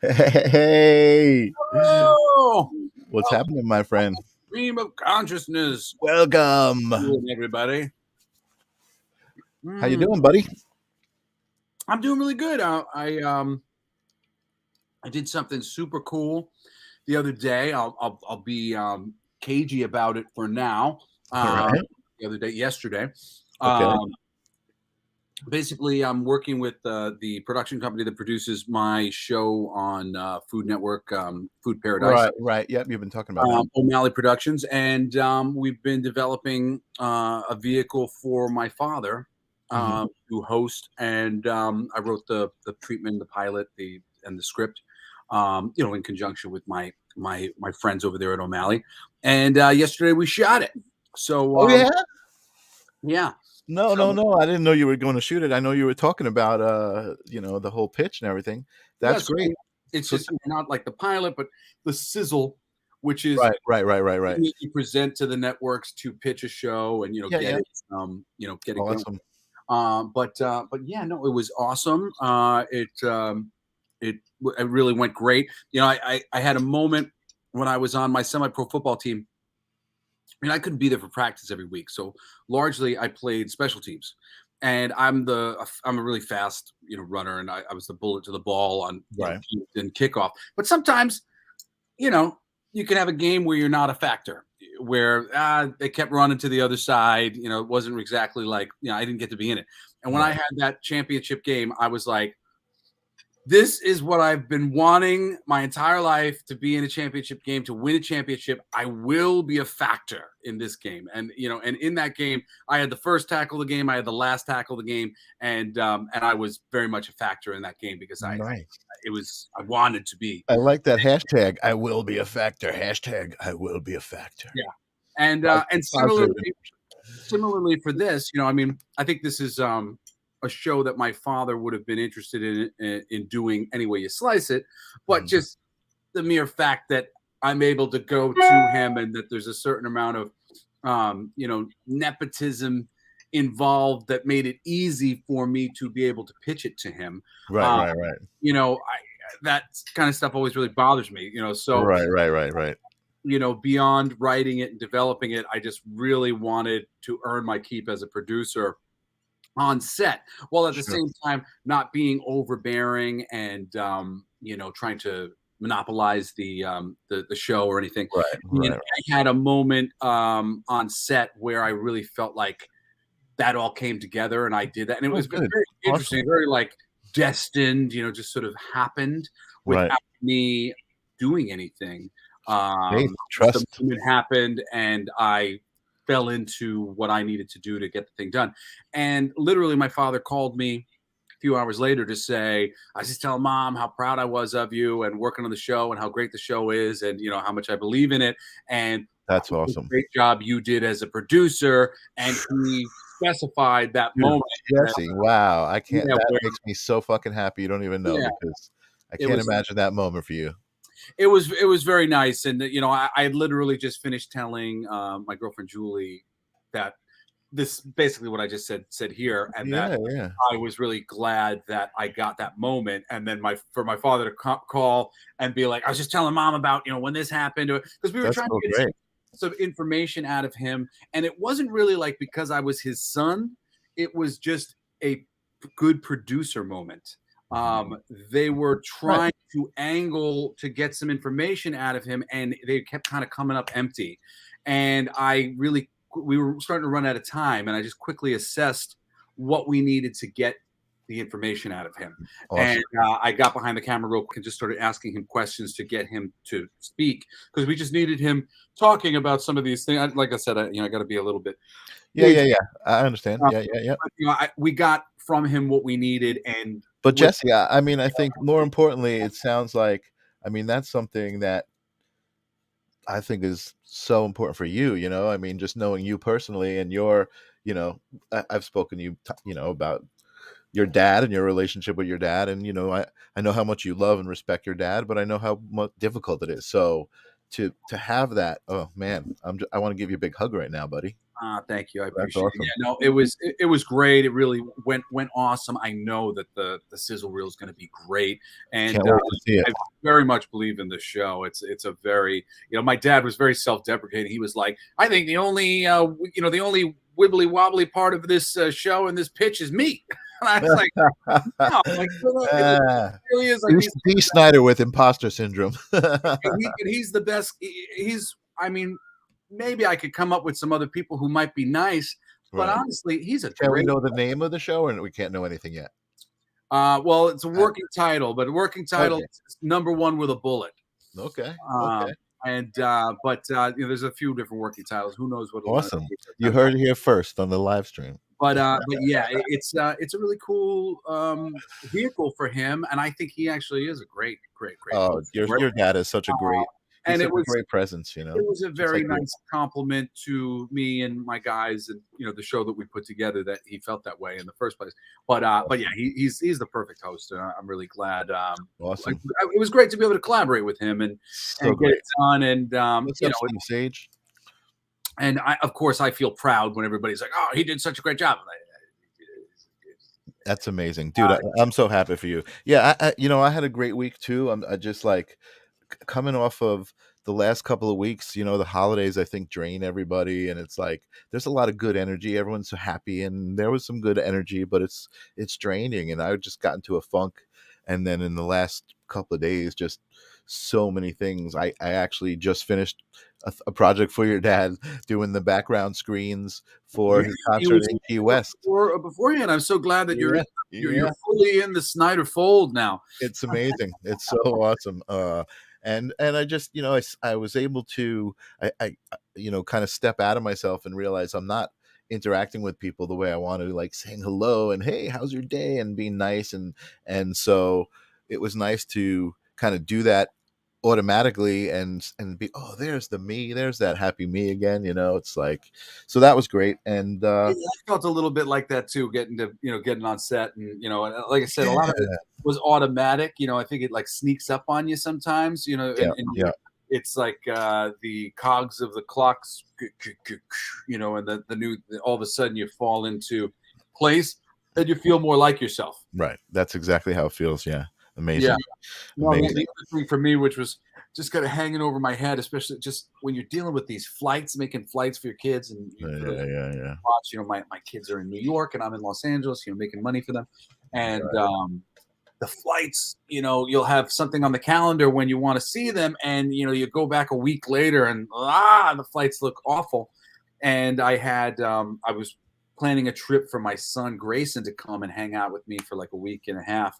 Hey, Oh, what's happening, my friend? stream of consciousness. Welcome. Doing, everybody. How you Mm, doing, buddy? I'm doing really good. I did something super cool the other day. I'll be cagey about it for now. All Um, right. yesterday. Okay. Um, Basically, I'm working with the production company that produces my show on Food Network, Food Paradise. Right. Right. Yep. You've been talking about that. O'Malley Productions, and we've been developing a vehicle for my father Hmm. to host. And I wrote the treatment, the pilot, the script, in conjunction with my friends over there at O'Malley. And yesterday we shot it. So Oh yeah. yeah, No, no, so no. I didn't know you were going to shoot it. I know you were talking about the whole pitch and everything. yeah, That's so great. it's So just not like the pilot, but the sizzle, which is right, right, right, right, right. that you present to the networks to pitch a show and Yeah, get yeah. it get it going. Awesome. But yeah, no, it was awesome. It really went great. I had a moment when I was on my semi-pro football team. I mean, I couldn't be there for practice every week, so largely I played special teams. And I'm a really fast runner, and I was the bullet to the ball on Right. and kickoff. But sometimes you know, you can have a game where you're not a factor, where they kept running to the other side. It wasn't exactly like, I didn't get to be in it. And when I Right. had that championship game, I was like, this is what I've been wanting my entire life, to be in a championship game, to win a championship. I will be a factor in this game. And in that game, I had the first tackle of the game, I had the last tackle of the game, and I was very much a factor in that game because Nice. I wanted to be. I like that hashtag. I will be a factor. Hashtag. I will be a factor. Yeah. And Positive. similarly for this, I mean, I think this is a show that my father would have been interested in doing any way you slice it, but Mhm. just the mere fact that I'm able to go to him and that there's a certain amount of nepotism involved that made it easy for me to be able to pitch it to him. Right. Uh, Right. Right. I that kind of stuff always really bothers me. So Right. Right. Right. Right. beyond writing it and developing it, I just really wanted to earn my keep as a producer on set, while at the Sure. same time not being overbearing and trying to monopolize the show or anything. Right, And right. I had a moment on set where I really felt like that all came together, and I did that, and it Oh, was good. very Awesome. interesting, very like destined, just sort of happened Right. without me doing anything. Faith, Just the trust. moment happened, and I fell into what I needed to do to get the thing done. And literally, my father called me a few hours later to say, I was just telling mom how proud I was of you and working on the show and how great the show is, and how much I believe in it, and That's what a awesome. great job you did as a producer. And he specified that Dude, moment that, Jesse, wow, I can't yeah, that where, makes me so fucking happy, you don't even know, yeah, because I it can't was imagine that moment for you. it was very nice. And I literally just finished telling my girlfriend Julie that this basically what I just said here, and that Yeah, yeah. I was really glad that I got that moment. And then for my father to call and be like, I was just telling mom about when this happened, because we were That's trying so to get great. some information out of him, and it wasn't really like because I was his son. It was just a good producer moment. Mhm. They were Right. trying to angle to get some information out of him, and they kept kind of coming up empty. And we were starting to run out of time, and I just quickly assessed what we needed to get the information out of him. And Awesome. I got behind the camera real quick and just started asking him questions to get him to speak, because we just needed him talking about some of these things. Like I said, I got to be a little bit Yeah, cagey. yeah, yeah. I understand. uh, Yeah, yeah, yeah. but, we got from him what we needed, and But with Jesse, I mean, I think more importantly, it sounds like I mean, that's something that I think is so important for you, I mean, just knowing you personally and you know, I've spoken to you, about your dad and your relationship with your dad, and I know how much you love and respect your dad, but I know how much difficult it is. So to have that, oh man, I want to give you a big hug right now, buddy. Thank you. I That's appreciate it. awesome. Yeah, no, it was great. It really went awesome. I know that the sizzle reel is going to be great, and Can't wait to see it. I very much believe in the show. It's a very, my dad was very self deprecating. He was like, I think the only the only wibbly wobbly part of this show and this pitch is me. And I was like, no, like, it Ah, really is like these. D. Snyder with imposter syndrome. He's the best. He's. I mean, maybe I could come up with some other people who might be nice, but Right. honestly, he's a Can we great. know the name of the show, or we can't know anything yet? Well, it's a Uh, working title, but a working title okay. is number one with a bullet. Okay. Okay. Um, and but there's a few different working titles. Who knows what it'll end up Awesome. being You sometimes. heard it here first on the live stream. But yeah, it's a really cool vehicle for him, and I think he actually is a great Oh, host. your dad is such a great he's And such a great presence, it was a just very like you. nice compliment to me and my guys, and the show that we put together, that he felt that way in the first place. But yeah, he's the perfect host, and I'm really glad. Like, Awesome. it was great to be able to collaborate with him So get great. it done, and What's up, Steve Sage? and of course I feel proud when everybody's like, oh, he did such a great job. That's amazing, dude. I'm so happy for you. Yeah, I had a great week too. I just like coming off of the last couple of weeks. The holidays I think drain everybody, and it's like there's a lot of good energy. Everyone's so happy, and there was some good energy, but it's draining. And I just got into a funk, and then in the last couple of days, just so many things. I actually just finished a project for your dad, doing the background screens for Yeah, his he concert was in Key West. beforehand. I'm so glad that Yeah, you're yeah. fully in the Snyder fold now. It's amazing. It's so awesome. And I just, I was able to, kind of step out of myself and realize I'm not interacting with people the way I want to, like saying hello and hey, how's your day, and being nice, and so it was nice to kind of do that automatically and be, oh, there's the me, there's that happy me again. It's like, so that was great. And Yeah, I felt a little bit like that too, getting on set, and like I said, a lot of it yeah, was automatic. I think it like sneaks up on you sometimes. yeah, And yeah, it's like the cogs of the clocks, and the new, all of a sudden you fall into place, and you feel more like yourself. right. That's exactly how it feels. Yeah, Yeah. amazing, No, the amazing. other thing for me, which was just kind of hanging over my head, especially just when you're dealing with these flights, making flights for your kids, and Yeah, for those yeah, yeah, yeah. watch, my kids are in New York and I'm in Los Angeles, making money for them, and the flights, you'll have something on the calendar when you want to see them, and you go back a week later, and the flights look awful. And I was planning a trip for my son Grayson to come and hang out with me for like a week and a half,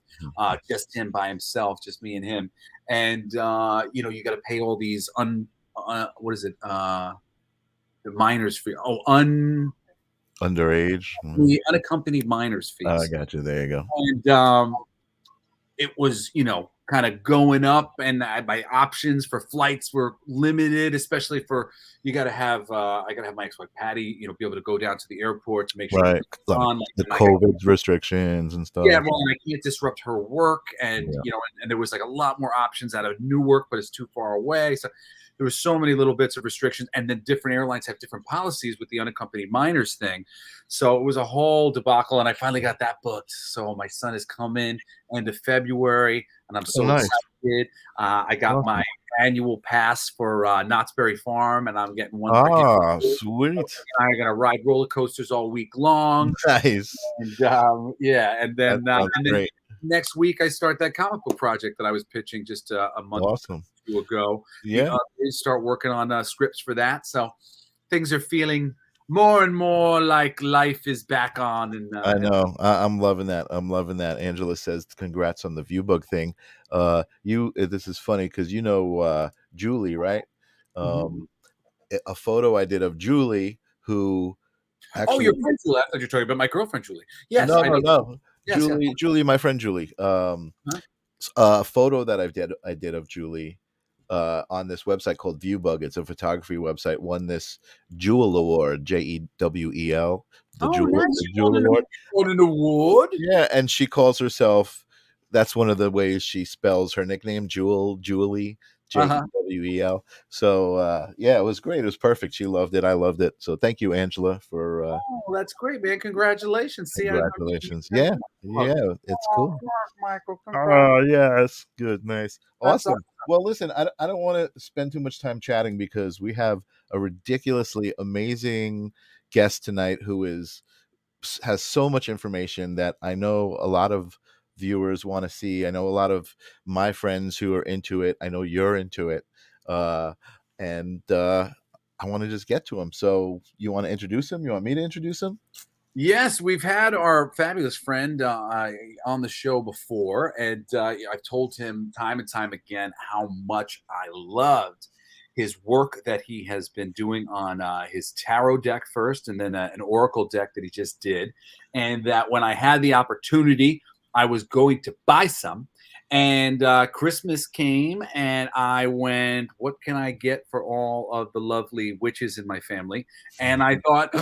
just him by himself, just me and him. And you got to pay all these what is it, the minors fee, Underage. the unaccompanied minors I fees. got you. There you go. And it was, kind of going up, and my options for flights were limited, especially for, I got to have my ex-wife Patty, be able to go down to the airport to make sure Right. everything's Like on. the And COVID restrictions and yeah, stuff. well, and I can't disrupt her work, and Yeah. and there was like a lot more options out of Newark, but it's too far away. So there was so many little bits of restrictions, and then different airlines have different policies with the unaccompanied minors thing. So it was a whole debacle, and I finally got that booked. So my son is coming end of February, and I'm Oh, so nice. excited. I got my Awesome. annual pass for Knott's Berry Farm, and I'm getting one for him. Ah, sweet. I'm gonna ride roller coasters all week long. Nice. And yeah, That sounds and then great. next week I start that comic book project that I was pitching just a month Awesome. or two ago. The Yeah, others start working on scripts for that, so things are feeling more and more like life is back on. And I know. I'm loving that. I'm loving that. Angela says, "Congrats on the Viewbug thing." This is funny because Julie, right? Mhm. Um, a photo I did of Julie, who Oh, your actually, friend Julie. I thought you were talking about my girlfriend Julie. Yes, no, I no, know. no, Yes, yes. Julie, my friend Julie. Huh? A photo that I did of Julie on this website called Viewbug. It's a photography website. Won this Jewel Award, Jewel, Oh, nice. the You Jewel Award. won an award. Yeah, and she calls herself. That's one of the ways she spells her nickname, Julie. Uh-huh. Jewel. So yeah, it was great. It was perfect. She loved it. I loved it. So thank you, Angela, for Oh, that's great, man. Congratulations. See, I congratulations. Yeah, oh, yeah, it's cool. Michael, congrats. Oh, yes. Good, nice. That's Awesome. Well, listen, I don't wanna spend too much time chatting because we have a ridiculously amazing guest tonight who has so much information that I know a lot of viewers wanna see. I know a lot of my friends who are into it. I know you're into it. Uh, and, I wanna just get to him. So, you wanna introduce him? You want me to introduce him? Yes, we've had our fabulous friend on the show before, and I've told him time and time again how much I loved his work that he has been doing on his tarot deck first, and then an oracle deck that he just did, and that when I had the opportunity, I was going to buy some. And Christmas came, and I went, "What can I get for all of the lovely witches in my family?" And I thought,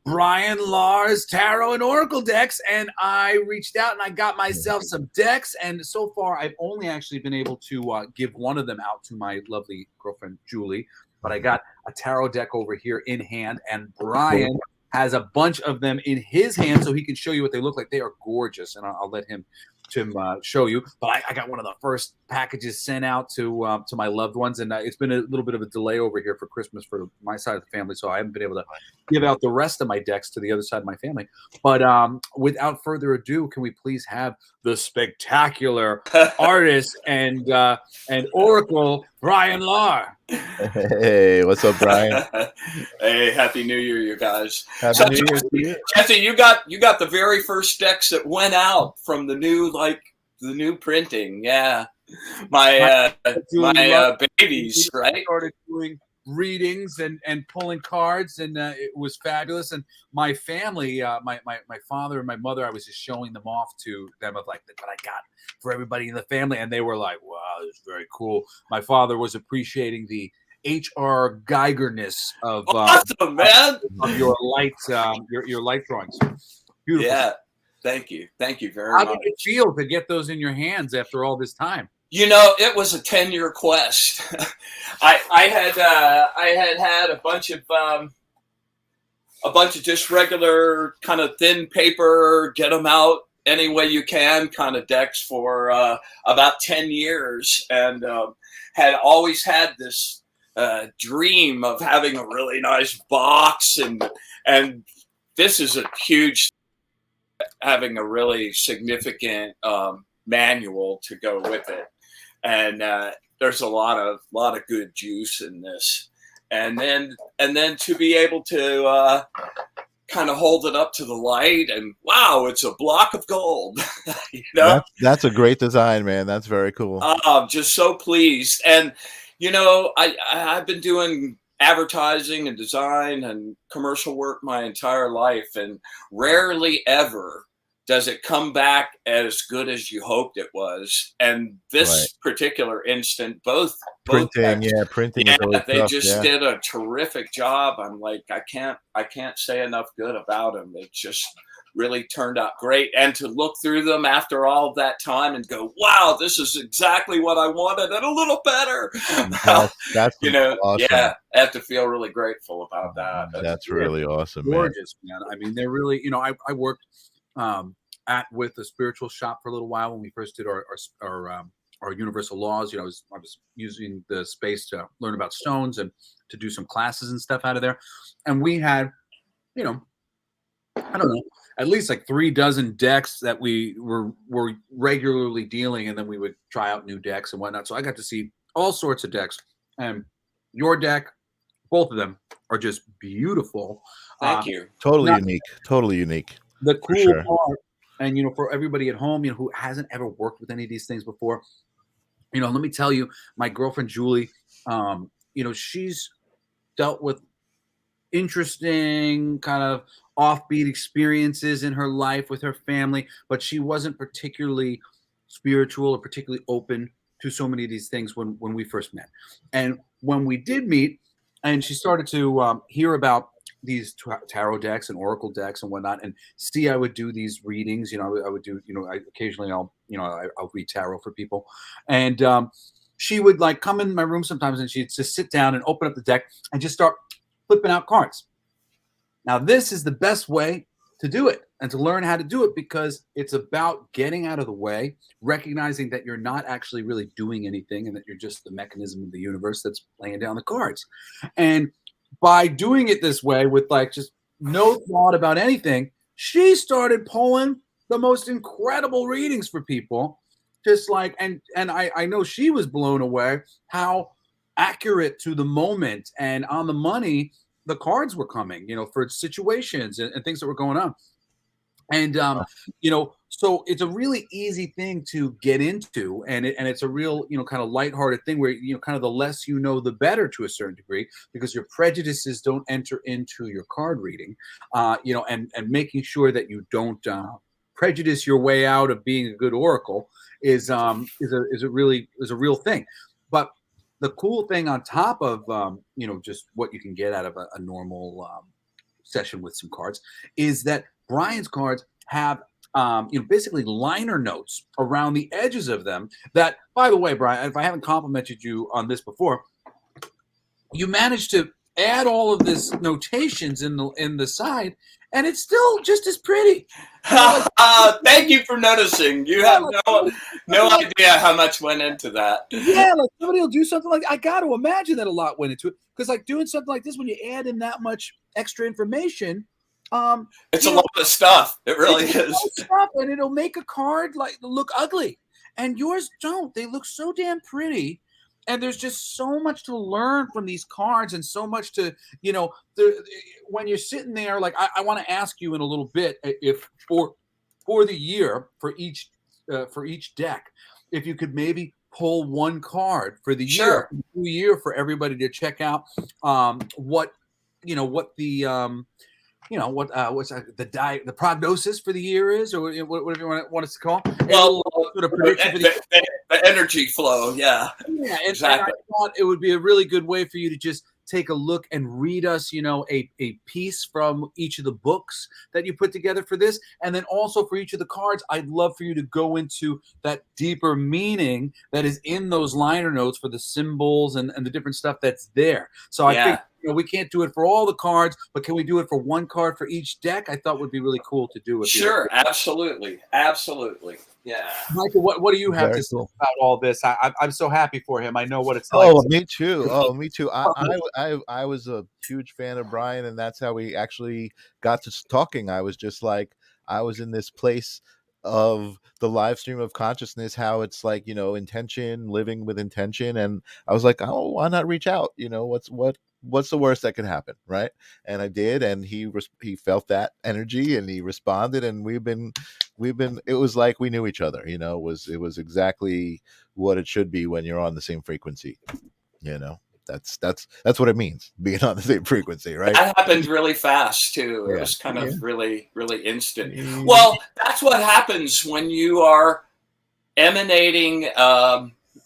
Brian Lars Tarot and Oracle decks. And I reached out and I got myself some decks. And so far, I've only actually been able to give one of them out to my lovely girlfriend, Julie. But I got a tarot deck over here in hand, and Cool. Brian has a bunch of them in his hand so he can show you what they look like. They are gorgeous. And I'll let him show you. But I got one of the first packages sent out to my loved ones, and it's been a little bit of a delay over here for Christmas for my side of the family, so I haven't been able to give out the rest of my decks to the other side of my family. But without further ado, can we please have the spectacular artist and oracle Brian Lar? Hey, what's up, Brian? Hey, happy New Year, you guys. Happy So New Year to you. Jesse, you got the very first decks that went out from the new printing. Yeah, my babies, right? Started doing readings and pulling cards, and it was fabulous. And my family, my father and my mother, I was just showing them off to them of like what I got for everybody in the family, and they were like, "Wow, this is very cool." My father was appreciating the H.R. Geigerness Awesome, man. of your your light drawings. Beautiful. Yeah, thank you very How much. did it feel to get those in your hands after all this time? You know, it was a 10-year quest. I had a bunch of just regular kind of thin paper, get them out any way you can kind of decks for about 10 years, and had always had this dream of having a really nice box, and this is a huge, having a really significant manual to go with it, and there's a lot of good juice in this, and then to be able to kind of hold it up to the light, and wow, it's a block of gold. You know, That's a great design, man. That's very cool. I'm just so pleased. And you know, I've been doing advertising and design and commercial work my entire life, and rarely ever does it come back as good as you hoped it was. And this particular instant, both Printing, yeah, printing is always they tough, just yeah. did a terrific job. I'm like, I can't say enough good about them. It just really turned out great. And to look through them after all of that time and go, wow, this is exactly what I wanted and a little better. That's You know, awesome. yeah, I have to feel really grateful about that. That's really awesome, man. Gorgeous, man. I mean, they're really, you know, I worked with a spiritual shop for a little while when we first did our universal laws. You know, I was using the space to learn about stones and to do some classes and stuff out of there. And we had, you know, I don't know, at least like 36 decks that we were regularly dealing, and then we would try out new decks and whatnot. So I got to see all sorts of decks, and your deck, both of them, are just beautiful. Thank you. Totally unique. Totally unique. The For cool sure. part, and you know, for everybody at home, you know, who hasn't ever worked with any of these things before, you know, let me tell you, my girlfriend Julie, you know, she's dealt with interesting kind of offbeat experiences in her life with her family, but she wasn't particularly spiritual or particularly open to so many of these things when we first met. And when we did meet, and she started to hear about these tarot decks and oracle decks and whatnot, and see I would do these readings. You know, I would do, you know, occasionally I'll read tarot for people, and she would like come in my room sometimes and she'd just sit down and open up the deck and just start flipping out cards. Now, this is the best way to do it and to learn how to do it, because it's about getting out of the way, recognizing that you're not actually really doing anything and that you're just the mechanism of the universe that's laying down the cards. And by doing it this way with like just no thought about anything, she started pulling the most incredible readings for people. Just like, and I know she was blown away how accurate to the moment and on the money the cards were coming, for situations and things that were going on. And so it's a really easy thing to get into, and it's a real, kind of lighthearted thing where, kind of the less you know, the better to a certain degree, because your prejudices don't enter into your card reading, and making sure that you don't prejudice your way out of being a good oracle is a real thing. But the cool thing on top of, just what you can get out of a normal session with some cards is that Brian's cards have, basically liner notes around the edges of them that, by the way, Brian, if I haven't complimented you on this before, you managed to add all of this notations in the side, and it's still just as pretty. Thank you for noticing. You have no idea how much went into that. Yeah, like somebody will do something like, I got to imagine that a lot went into it, because like doing something like this, when you add in that much extra information, it's a lot of stuff. It really is. Stuff, and it'll make a card like look ugly, and yours don't. They look so damn pretty. And there's just so much to learn from these cards, and so much to, when you're sitting there, like I want to ask you in a little bit, if for the year, for each deck, if you could maybe pull one card for the year for everybody to check out, what's the prognosis for the year is, or whatever you want us to call it. Well, sort of prediction for the energy flow, yeah, exactly. And I thought it would be a really good way for you to just take a look and read us, a piece from each of the books that you put together for this, and then also for each of the cards, I'd love for you to go into that deeper meaning that is in those liner notes for the symbols and the different stuff that's there. So I think, we can't do it for all the cards, but can we do it for one card for each deck? I thought would be really cool to do it. Sure, absolutely. Yeah. Michael, what do you have Very to say cool. about all this? I'm so happy for him. I know what it's like. Oh, me too. Oh, me too. I was a huge fan of Brian, and that's how we actually got to talking. I was just like, I was in this place of the live stream of consciousness, how it's like, intention, living with intention, and I was like, oh, why not reach out? What's the worst that could happen, right? And I did, and he felt that energy, and he responded, and we've been it was like we knew each other. It was exactly what it should be when you're on the same frequency. That's what it means, being on the same frequency, right? That happened really fast too. It was kind of really, really instant. Well, that's what happens when you are emanating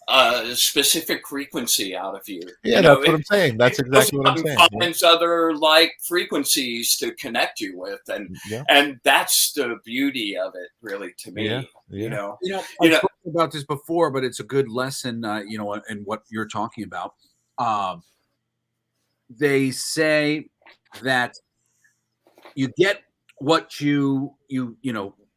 a specific frequency out of you. Yeah, that's what I'm saying. That's exactly what I'm saying. Finds other like frequencies to connect you with, and that's the beauty of it, really, to me. I've talked about this before, but it's a good lesson, in what you're talking about. They say that you get what you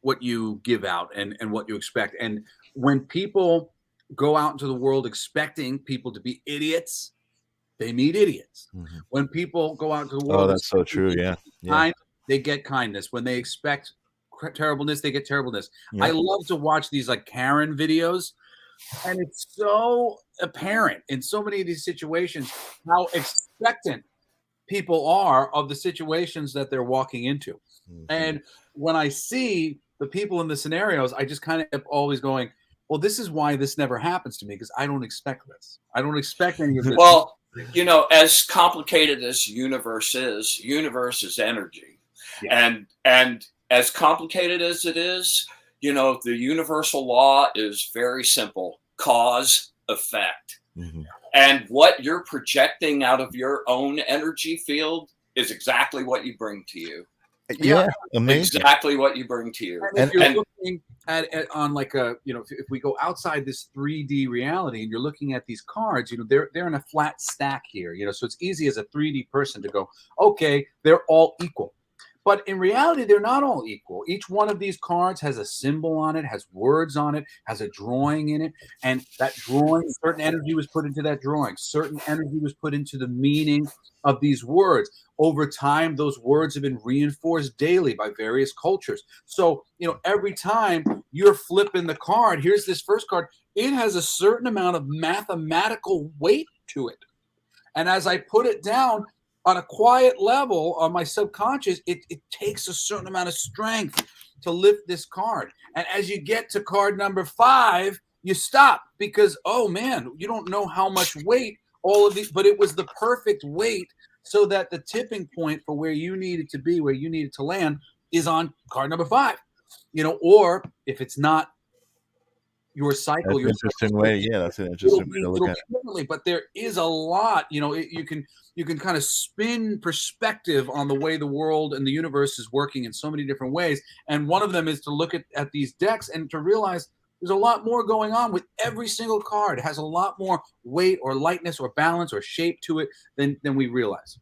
what you give out and what you expect. And when people go out into the world expecting people to be idiots, they meet idiots. Mm-hmm. When people go out into the world, that's so true. Yeah. They get kindness. When they expect terribleness, they get terribleness. I love to watch these like Karen videos, and it's so apparent in so many of these situations how expectant people are of the situations that they're walking into. Mm-hmm. And when I see the people in the scenarios, I just kind of always going, well, this is why this never happens to me, because I don't expect this. I don't expect any of this. Well, as complicated as universe is energy. Yeah. And as complicated as it is, the universal law is very simple: cause, effect. Mm-hmm. And what you're projecting out of your own energy field is exactly what you bring to you. Yeah. Yeah, amazing. exactly what you bring to you. And if you're And looking at on like a, if we go outside this 3D reality and you're looking at these cards, they're in a flat stack here, so it's easy as a 3D person to go, okay, they're all equal. But in reality, they're not all equal. Each one of these cards has a symbol on it, has words on it, has a drawing in it. And that drawing, certain energy was put into that drawing. Certain energy was put into the meaning of these words. Over time, those words have been reinforced daily by various cultures. So, every time you're flipping the card, here's this first card, it has a certain amount of mathematical weight to it. And as I put it down on a quiet level on my subconscious, it takes a certain amount of strength to lift this card. And as you get to card number 5, you stop because, oh man, you don't know how much weight all of these, but it was the perfect weight so that the tipping point for where you needed to be, where you needed to land, is on card number 5. Or if it's not your cycle, That's an interesting way. Yeah, that's an interesting way to look it'll at be differently, but there is a lot, you can kind of spin perspective on the way the world and the universe is working in so many different ways. And one of them is to look at these decks and to realize there's a lot more going on with every single card. It has a lot more weight or lightness or balance or shape to it than we realize.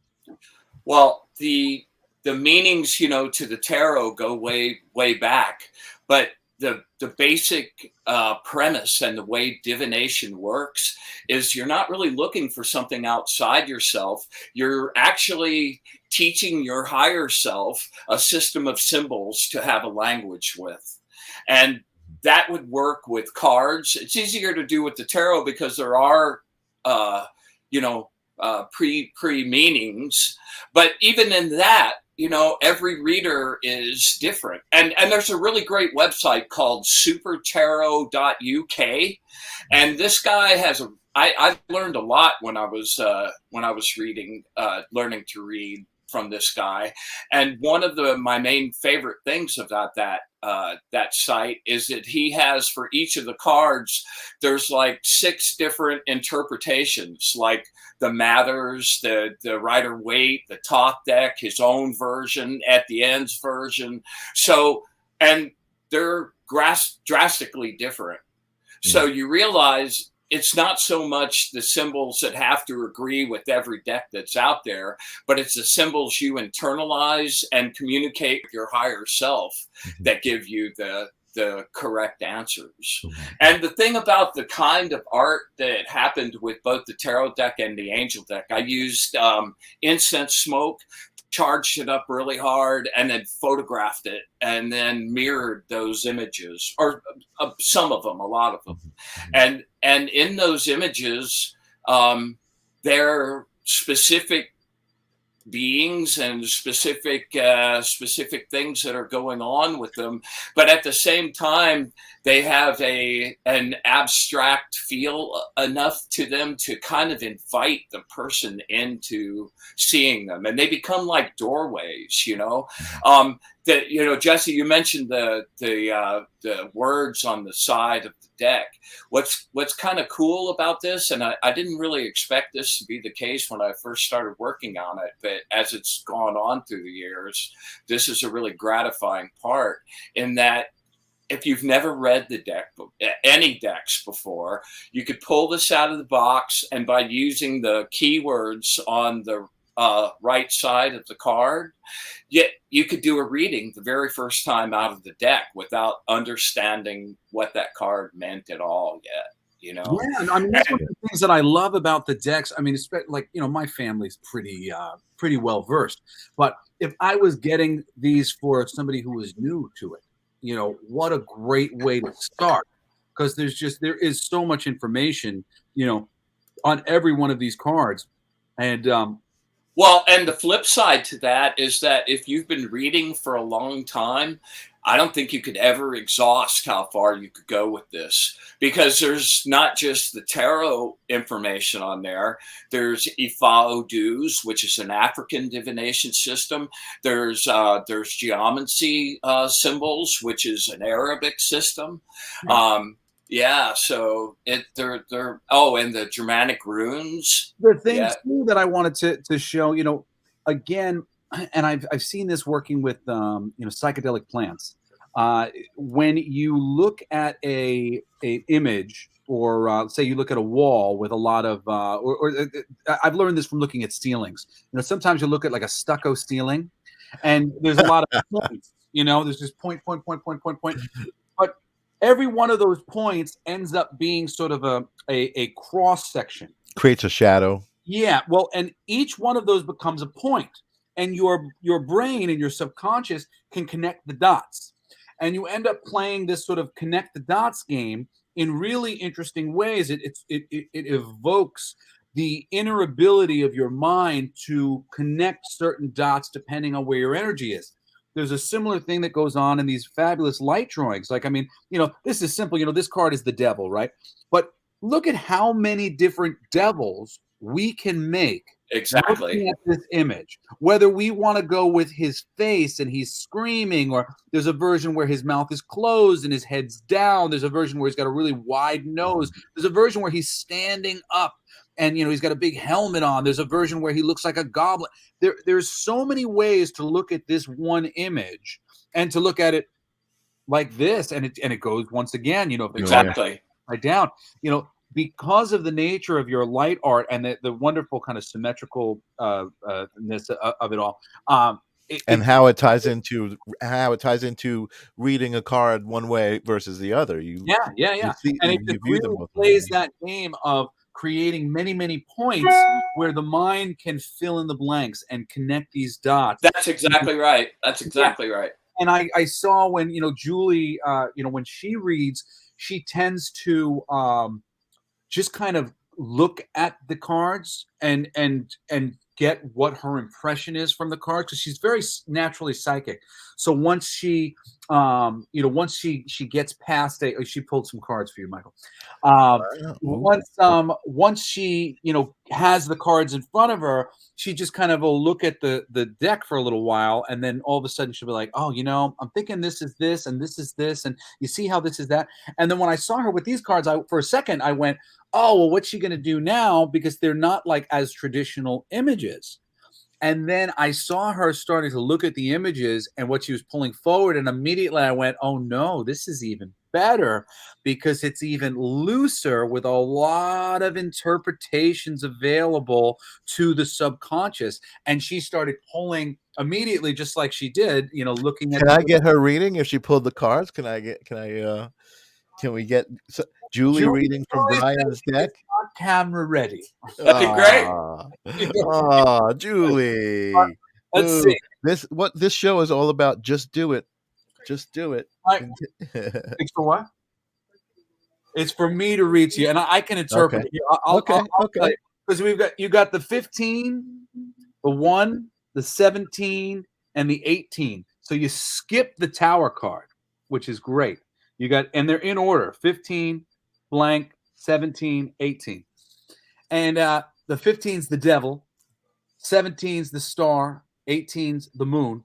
well, the meanings, to the tarot go way, way back, but the basic premise and the way divination works is you're not really looking for something outside yourself. You're actually teaching your higher self a system of symbols to have a language with. And that would work with cards. It's easier to do with the tarot because there are, pre meanings. But even in that, every reader is different. And there's a really great website called supertarot.uk. And this guy has I learned a lot when I was learning to read from this guy. And one of my main favorite things about that site is that he has, for each of the cards, there's like 6 different interpretations, like the Mathers, the Rider Waite, the top deck, his own version, at the end's version. So, and they're drastically different. So you realize it's not so much the symbols that have to agree with every deck that's out there, but it's the symbols you internalize and communicate with your higher self that give you the correct answers. And the thing about the kind of art that happened with both the tarot deck and the angel deck, I used incense smoke, charged it up really hard, and then photographed it and then mirrored those images, or some of them, a lot of them. And in those images, they're specific beings and specific things that are going on with them, but at the same time they have an abstract feel enough to them to kind of invite the person into seeing them, and they become like doorways. Jesse, you mentioned the words on the side of the deck. What's kind of cool about this, and I didn't really expect this to be the case when I first started working on it, but as it's gone on through the years, this is a really gratifying part, in that if you've never read the deck, any decks before, you could pull this out of the box, and by using the keywords on the right side of the card, yet you could do a reading the very first time out of the deck without understanding what that card meant at all yet. Yeah, I mean, that's one of the things that I love about the decks. I mean, especially, like, my family's pretty well versed, but if I was getting these for somebody who was new to it, what a great way to start, because there is so much information, on every one of these cards. And well, and the flip side to that is that if you've been reading for a long time, I don't think you could ever exhaust how far you could go with this, because there's not just the tarot information on there. There's Ifa Odus, which is an African divination system. There's geomancy symbols, which is an Arabic system. Yeah, so they're and the Germanic runes. The thing too that I wanted to show, again, and I've seen this working with psychedelic plants. When you look at a image, or say you look at a wall with a lot of, I've learned this from looking at ceilings. Sometimes you look at like a stucco ceiling, and there's a lot of points. There's just point, point, point, point, point, point. But every one of those points ends up being sort of a cross section. Creates a shadow. Yeah, well, and each one of those becomes a point, and your brain and your subconscious can connect the dots, and you end up playing this sort of connect the dots game in really interesting ways. It evokes the inner ability of your mind to connect certain dots depending on where your energy is. There's a similar thing that goes on in these fabulous light drawings. Like, I mean, this is simple. This card is the devil, right? But look at how many different devils we can make. Exactly. Looking at this image, whether we want to go with his face and he's screaming, or there's a version where his mouth is closed and his head's down. There's a version where he's got a really wide nose. There's a version where he's standing up and he's got a big helmet on. There's a version where he looks like a goblin. There's so many ways to look at this one image and to look at it like this, and it goes once again. Exactly. Right down. Because of the nature of your light art and the wonderful kind of symmetrical ness of it all, and how it ties into reading a card one way versus the other. Yeah. And it really both plays that game of creating many, many points where the mind can fill in the blanks and connect these dots. That's exactly right. That's exactly right. And I saw when Julie, when she reads, she tends to just kind of look at the cards and get what her impression is from the cards, because she's very naturally psychic. So once she gets past she pulled some cards for you, Michael. Once she has the cards in front of her, she just kind of will look at the deck for a little while, and then all of a sudden she'll be like, oh, I'm thinking this is this and this is this, and you see how this is that. And then when I saw her with these cards, for a second I went, oh, well, what's she going to do now? Because they're not like as traditional images. And then I saw her starting to look at the images and what she was pulling forward. And immediately I went, oh, no, this is even better, because it's even looser with a lot of interpretations available to the subconscious. And she started pulling immediately, just like she did, looking at. Can I get her reading if she pulled the cards? Can we get Julie reading from Brian's deck? Camera ready. That'd be great. Oh, Julie. Let's see. This show is all about. Just do it. Just do it. It's for what? It's for me to read to you, and I can interpret. Okay. Okay. Because you got the 15, the 1, the 17, and the 18. So you skip the Tower card, which is great. And they're in order: 15, blank, 17, 18. And the 15's the devil, 17's the star, 18's the moon,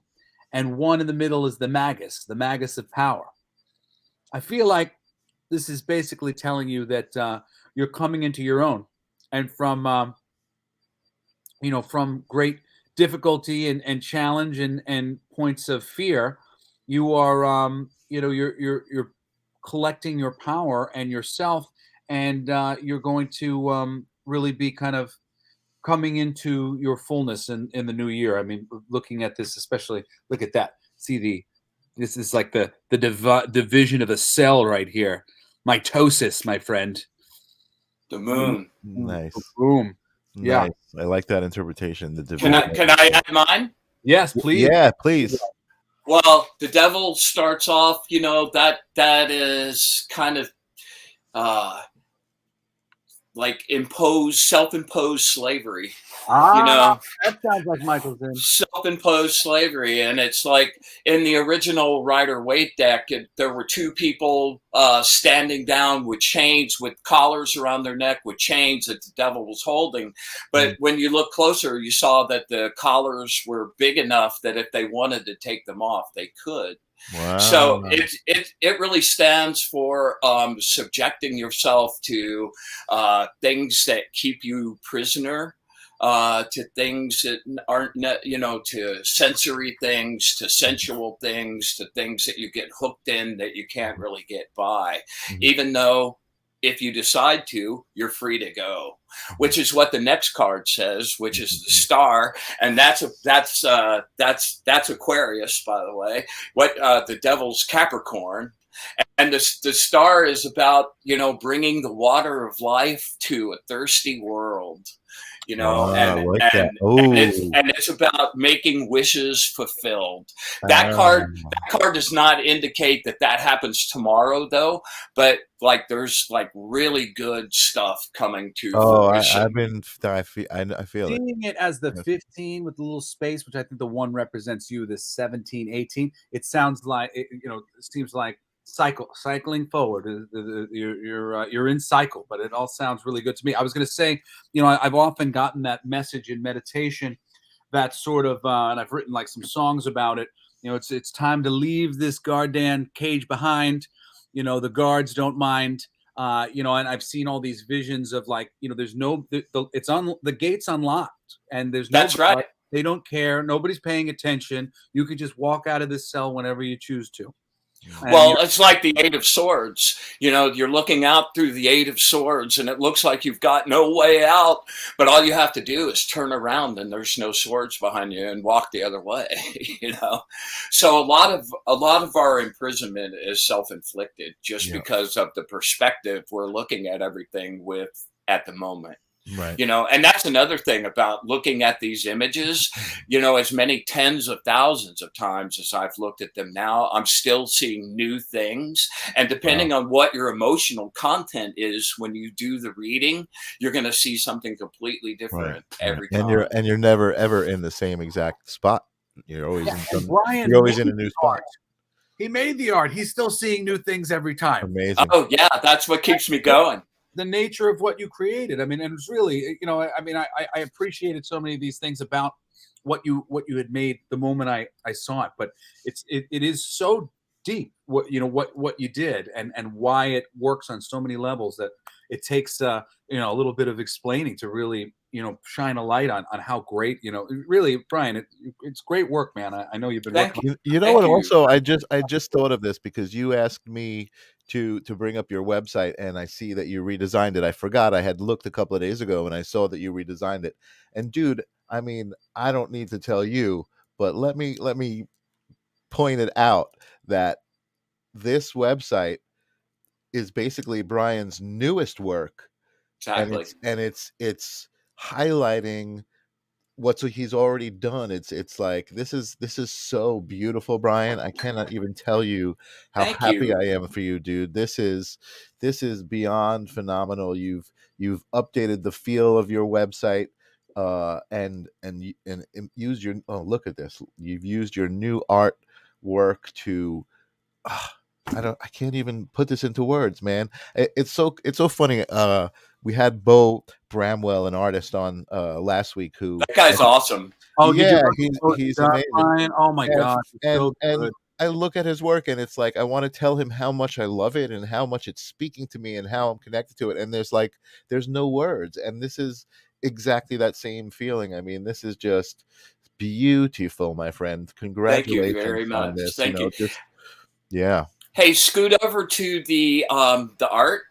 and 1 in the middle is the magus of power. I feel like this is basically telling you that you're coming into your own, and from great difficulty and challenge and points of fear, you are you're collecting your power and yourself, and you're going to really be kind of coming into your fullness in the new year. I mean, looking at this, especially, look at that. See this is like the division of a cell right here. Mitosis, my friend. The moon. Nice. Boom. Yeah. Nice. I like that interpretation. The Can I add mine? Yes, please. Yeah, please. Well, the devil starts off, that is kind of like self-imposed slavery. That sounds like Michael's in. Self-imposed slavery, and it's like in the original Rider-Waite deck, there were 2 people standing down with chains, with collars around their neck, with chains that the devil was holding. But when you look closer, you saw that the collars were big enough that if they wanted to take them off, they could. Wow. So it really stands for subjecting yourself to things that keep you prisoner, to things that aren't, to sensory things, to sensual things, to things that you get hooked in that you can't really get by, even though if you decide to, you're free to go, which is what the next card says, which is the star, and that's Aquarius, by the way. What the devil's Capricorn, and the star is about bringing the water of life to a thirsty world. I like that. And it's about making wishes fulfilled. That card does not indicate that happens tomorrow, though. But like, there's like really good stuff coming to fruition. I feel it. Seeing it as the 15 with the little space, which I think the 1 represents you, the 17, 18. It sounds like it seems like cycling forward. You're in cycle, but it all sounds really good to me. I was going to say, I've often gotten that message in meditation, that sort of, and I've written like some songs about it. It's time to leave this Gardan cage behind. The guards don't mind. And I've seen all these visions of like, there's no, it's on the gate's unlocked, and there's no. That's right. They don't care. Nobody's paying attention. You could just walk out of this cell whenever you choose to. Well, it's like the 8 of Swords. You're looking out through the 8 of Swords, and it looks like you've got no way out. But all you have to do is turn around, and there's no swords behind you, and walk the other way. So a lot of our imprisonment is self-inflicted, just because of the perspective we're looking at everything with at the moment. Right. And that's another thing about looking at these images, as many tens of thousands of times as I've looked at them now, I'm still seeing new things. And depending on what your emotional content is when you do the reading, you're going to see something completely different every time. And you're never ever in the same exact spot. You're always Brian, you're always in a new spot. He made the art. He's still seeing new things every time. Amazing. Oh yeah, that's what keeps me going. The nature of what you created. I mean, and it's really, I appreciated so many of these things about what you had made the moment I saw it. But it is so deep what you did and why it works on so many levels that it takes a little bit of explaining to really shine a light on how great really, Brian, it's great work, man. I know you've been working. Also, I just thought of this because you asked me to bring up your website, and I see that you redesigned it. I forgot. I had looked a couple of days ago and I saw that you redesigned it. And dude, I mean, I don't need to tell you, but let me point it out that this website is basically Brian's newest work. Exactly. And it's highlighting what he's already done. It's like this is so beautiful, Brian. I cannot even tell you how happy I am for you, dude. This is beyond phenomenal. You've updated the feel of your website, and used your look at this. You've used your new artwork to I can't even put this into words, man. It's so funny. We had Bo Bramwell, an artist, on last week. That guy's awesome. Oh yeah, he's amazing. Brian? Oh my God! And I look at his work, and it's like I want to tell him how much I love it and how much it's speaking to me and how I'm connected to it. And there's no words. And this is exactly that same feeling. I mean, this is just beautiful, my friend. Congratulations. Thank you very much. On this. Thank you. Yeah. Hey, scoot over to the art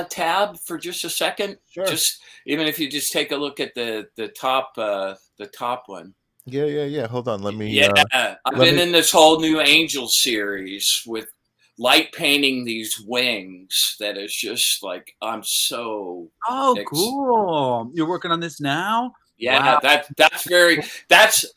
tab for just a second. Sure. Just even if you just take a look at the top one. Yeah. Hold on. Let me. Yeah, I've been in this whole new Angel series with light painting these wings. That is just like I'm so. Oh, cool! You're working on this now. Yeah, wow. that's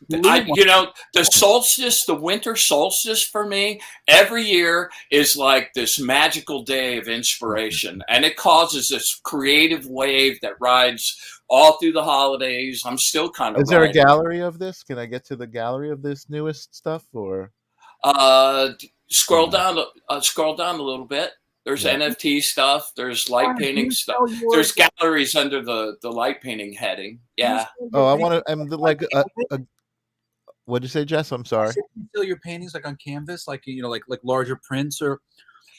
the solstice, the winter solstice for me every year is like this magical day of inspiration, and it causes this creative wave that rides all through the holidays. I'm still kind of. Is there a gallery of this? Can I get to the gallery of this newest stuff, or? Scroll down a little bit. There's NFT stuff. There's light painting stuff. There's galleries under the light painting heading. Yeah. Oh, I want to. I'm like. What'd you say, Jess? I'm sorry. You sell your paintings like on canvas, like like larger prints or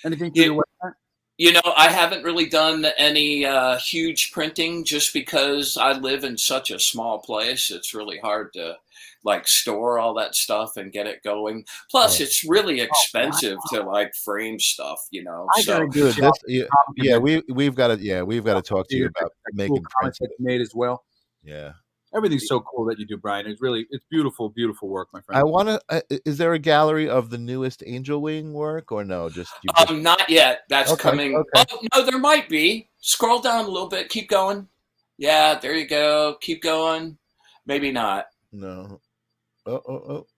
anything through your website? You know, I haven't really done any huge printing just because I live in such a small place. It's really hard to like store all that stuff and get it going. Plus, Oh, it's really Oh, wow. expensive to like frame stuff, you know. I gotta So, get dude, you this off yeah, the comic yeah, that we've gotta talk to you about that cool making comics prints of that it. you made as well. Yeah. Everything's so cool that you do, Brian. It's beautiful, beautiful work, my I friend. wanna is there a gallery of the newest Angel Wing work or no? Just you've just not yet. That's okay, coming. Oh okay. no, there might be. Scroll down a little bit. Keep going. Yeah, there you go. Keep going. Maybe not. No. No.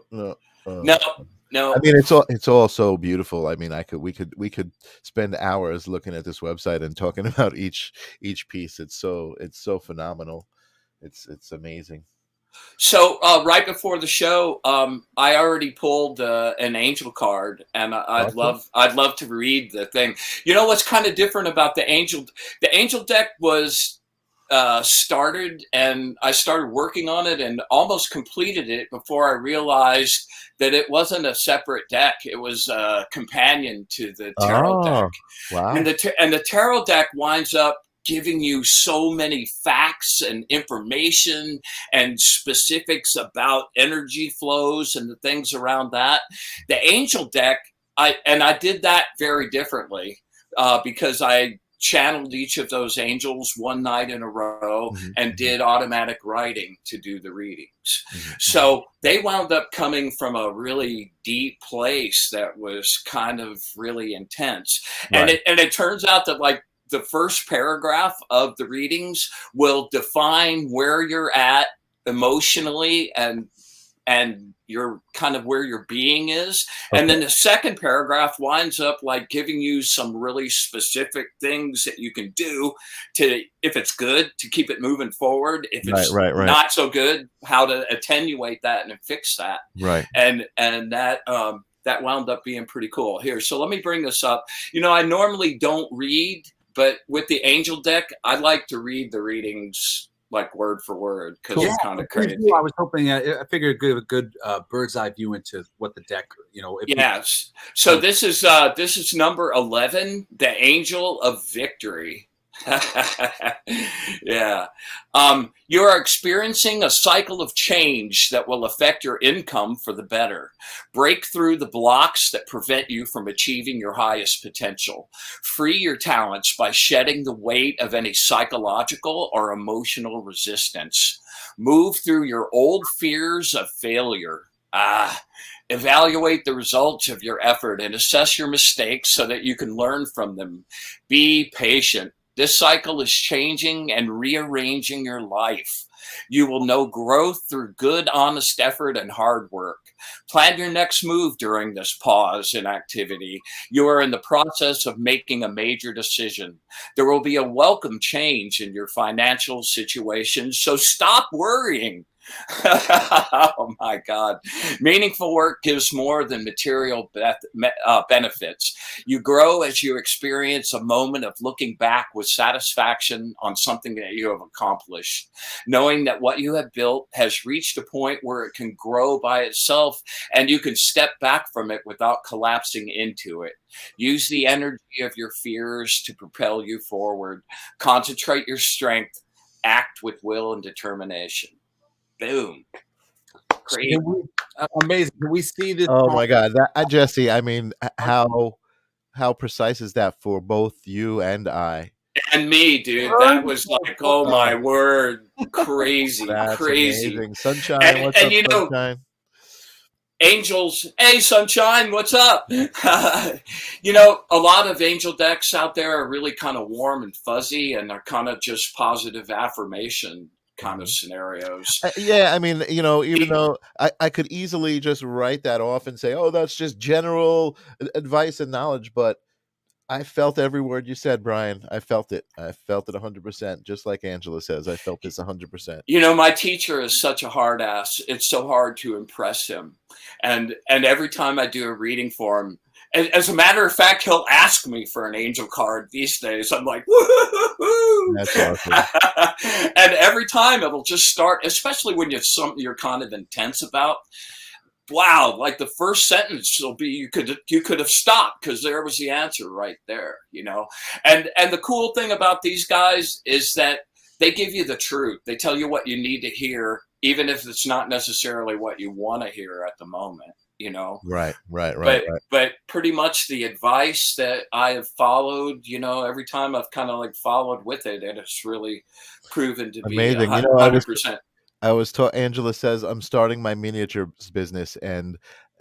No, I no. mean, it's all so beautiful. I mean, we could spend hours looking at this website and talking about each piece. It's so phenomenal. It's amazing. So right before the show, I already pulled an angel card, and Awesome. I'd love to read the thing. You know what's kind of different about the angel? The angel deck was started, and I started working on it, and almost completed it before I realized that it wasn't a separate deck. It was a companion to the tarot deck. Oh, And wow. the tarot deck winds up giving you so many facts and information and specifics about energy flows and the things around that. The angel deck, I did that very differently because I channeled each of those angels one night in a row Mhm, and mhm, did automatic writing to do the readings. mhm, mhm. So they wound up coming from a really deep place that was kind of really intense. And Right. it turns out that like the first paragraph of the readings will define where you're at emotionally and your kind of where your being is. And Okay. then the second paragraph winds up like giving you some really specific things that you can do to, if it's good, to keep it moving forward. If Right, it's right, right, not so good, how to attenuate that and fix that. right. And that wound up being pretty cool. Here, so let me bring this up. You know, I normally don't read, but with the angel deck, I like to read the readings like word for word because Yeah, Cool. it's kind of please do. I crazy. was hoping. I figured give a good bird's eye view into what the deck. You know, if people Yes. So kind of this is number 11, the angel of victory. Yeah. You are experiencing a cycle of change that will affect your income for the better. Break through the blocks that prevent you from achieving your highest potential. Free your talents by shedding the weight of any psychological or emotional resistance. Move through your old fears of failure. Evaluate the results of your effort and assess your mistakes so that you can learn from them. Be patient. This cycle is changing and rearranging your life. You will know growth through good, honest effort and hard work. Plan your next move during this pause in activity. You are in the process of making a major decision. There will be a welcome change in your financial situation, so stop worrying. Oh my God. Meaningful work gives more than material benefits. You grow as you experience a moment of looking back with satisfaction on something that you have accomplished, knowing that what you have built has reached a point where it can grow by itself and you can step back from it without collapsing into it. Use the energy of your fears to propel you forward. Concentrate your strength. Act with will and determination. Boom. so Crazy. can we, amazing. Can we see this? Oh my god, that Jesse, I mean, how precise is that for both you and I? And me, dude. That was like, oh my Oh, word. Crazy, that's crazy. amazing. Sunshine, what's And up, you know, Sunshine? angels, hey sunshine, what's up? You know, a lot of angel decks out there are really kind of warm and fuzzy and are kind of just positive affirmation kind of Mhm. scenarios. Yeah, I mean, you know, even though I could easily just write that off and say, "Oh, that's just general advice and knowledge," but I felt every word you said, Brian. I felt it. I felt it 100%, just like Angela says. I felt this 100%. You know, my teacher is such a hard ass. It's so hard to impress him. And every time I do a reading for him, as a matter of fact, he'll ask me for an angel card these days. I'm like, woo! That's awesome. And every time it'll just start, especially when it's something you're kind of intense about. wow, like the first sentence will be, you could have stopped because there was the answer right there, you know. And the cool thing about these guys is that they give you the truth. They tell you what you need to hear, even if it's not necessarily what you want to hear at the moment, you know. Right, right, right, But right. but pretty much the advice that I have followed, you know, every time I've kind of like followed with it, and it's really proven to be Amazing. You know, 100%. I was taught. Angela says I'm starting my miniatures business, and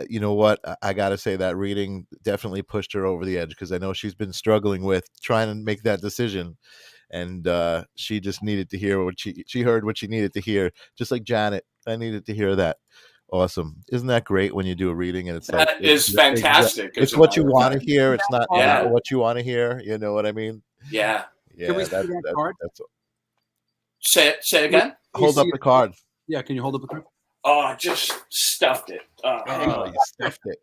you know what? I got to say that reading definitely pushed her over the edge because I know she's been struggling with trying to make that decision, and she just needed to hear what she heard what she needed to hear, just like Janet. I needed to hear that. Awesome. Isn't that great when you do a reading and it's like That is fantastic, as it's a what you matter of want to fact. hear. It's not Yeah, what you want to hear. You know what I mean? yeah. Yeah, Can we see that card? that's Say again. Can you hold up see the it? card. Yeah, can you hold up the card? Oh, I just stuffed it. Hang Oh, on. you stuffed it.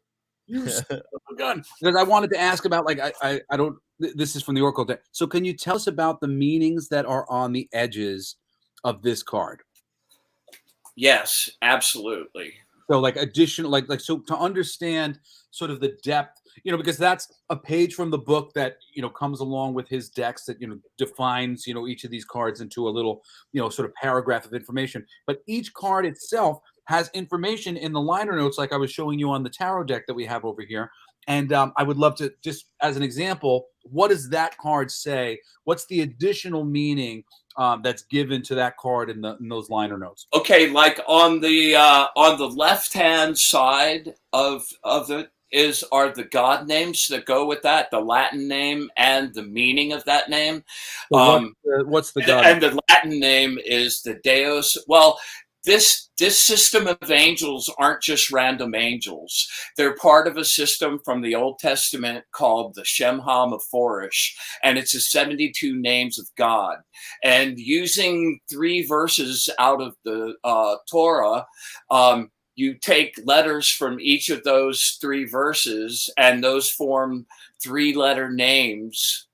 You son of a gun. Because I wanted to ask about, like, I don't. This is from the Oracle deck. So can you tell us about the meanings that are on the edges of this card? Yes, absolutely. So like additional, like so to understand sort of the depth, you know, because that's a page from the book that, you know, comes along with his decks that, you know, defines, you know, each of these cards into a little, you know, sort of paragraph of information. But each card itself has information in the liner notes, like I was showing you on the tarot deck that we have over here. And I would love to, just as an example, what does that card say? What's the additional meaning that's given to that card in those liner notes? Okay, like on the left hand side of it are the god names that go with that, the Latin name and the meaning of that name. So what's the god? And the Latin name is the Deus. Well, this system of angels aren't just random angels. They're part of a system from the Old Testament called the Shem HaMephorash, and it's the 72 names of God. And using 3 verses out of the Torah, you take letters from each of those 3 verses, and those form 3-letter names,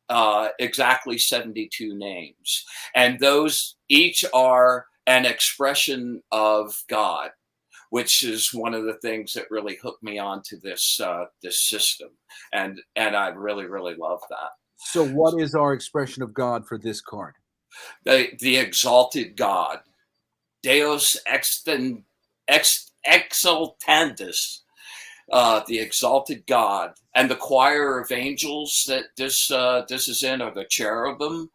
exactly 72 names. And those each are an expression of God, which is one of the things that really hooked me onto this system, and I really love that. So what is our expression of God for this card? The exalted God, Deus exaltandus, the exalted God. And the choir of angels that this is in are the cherubim.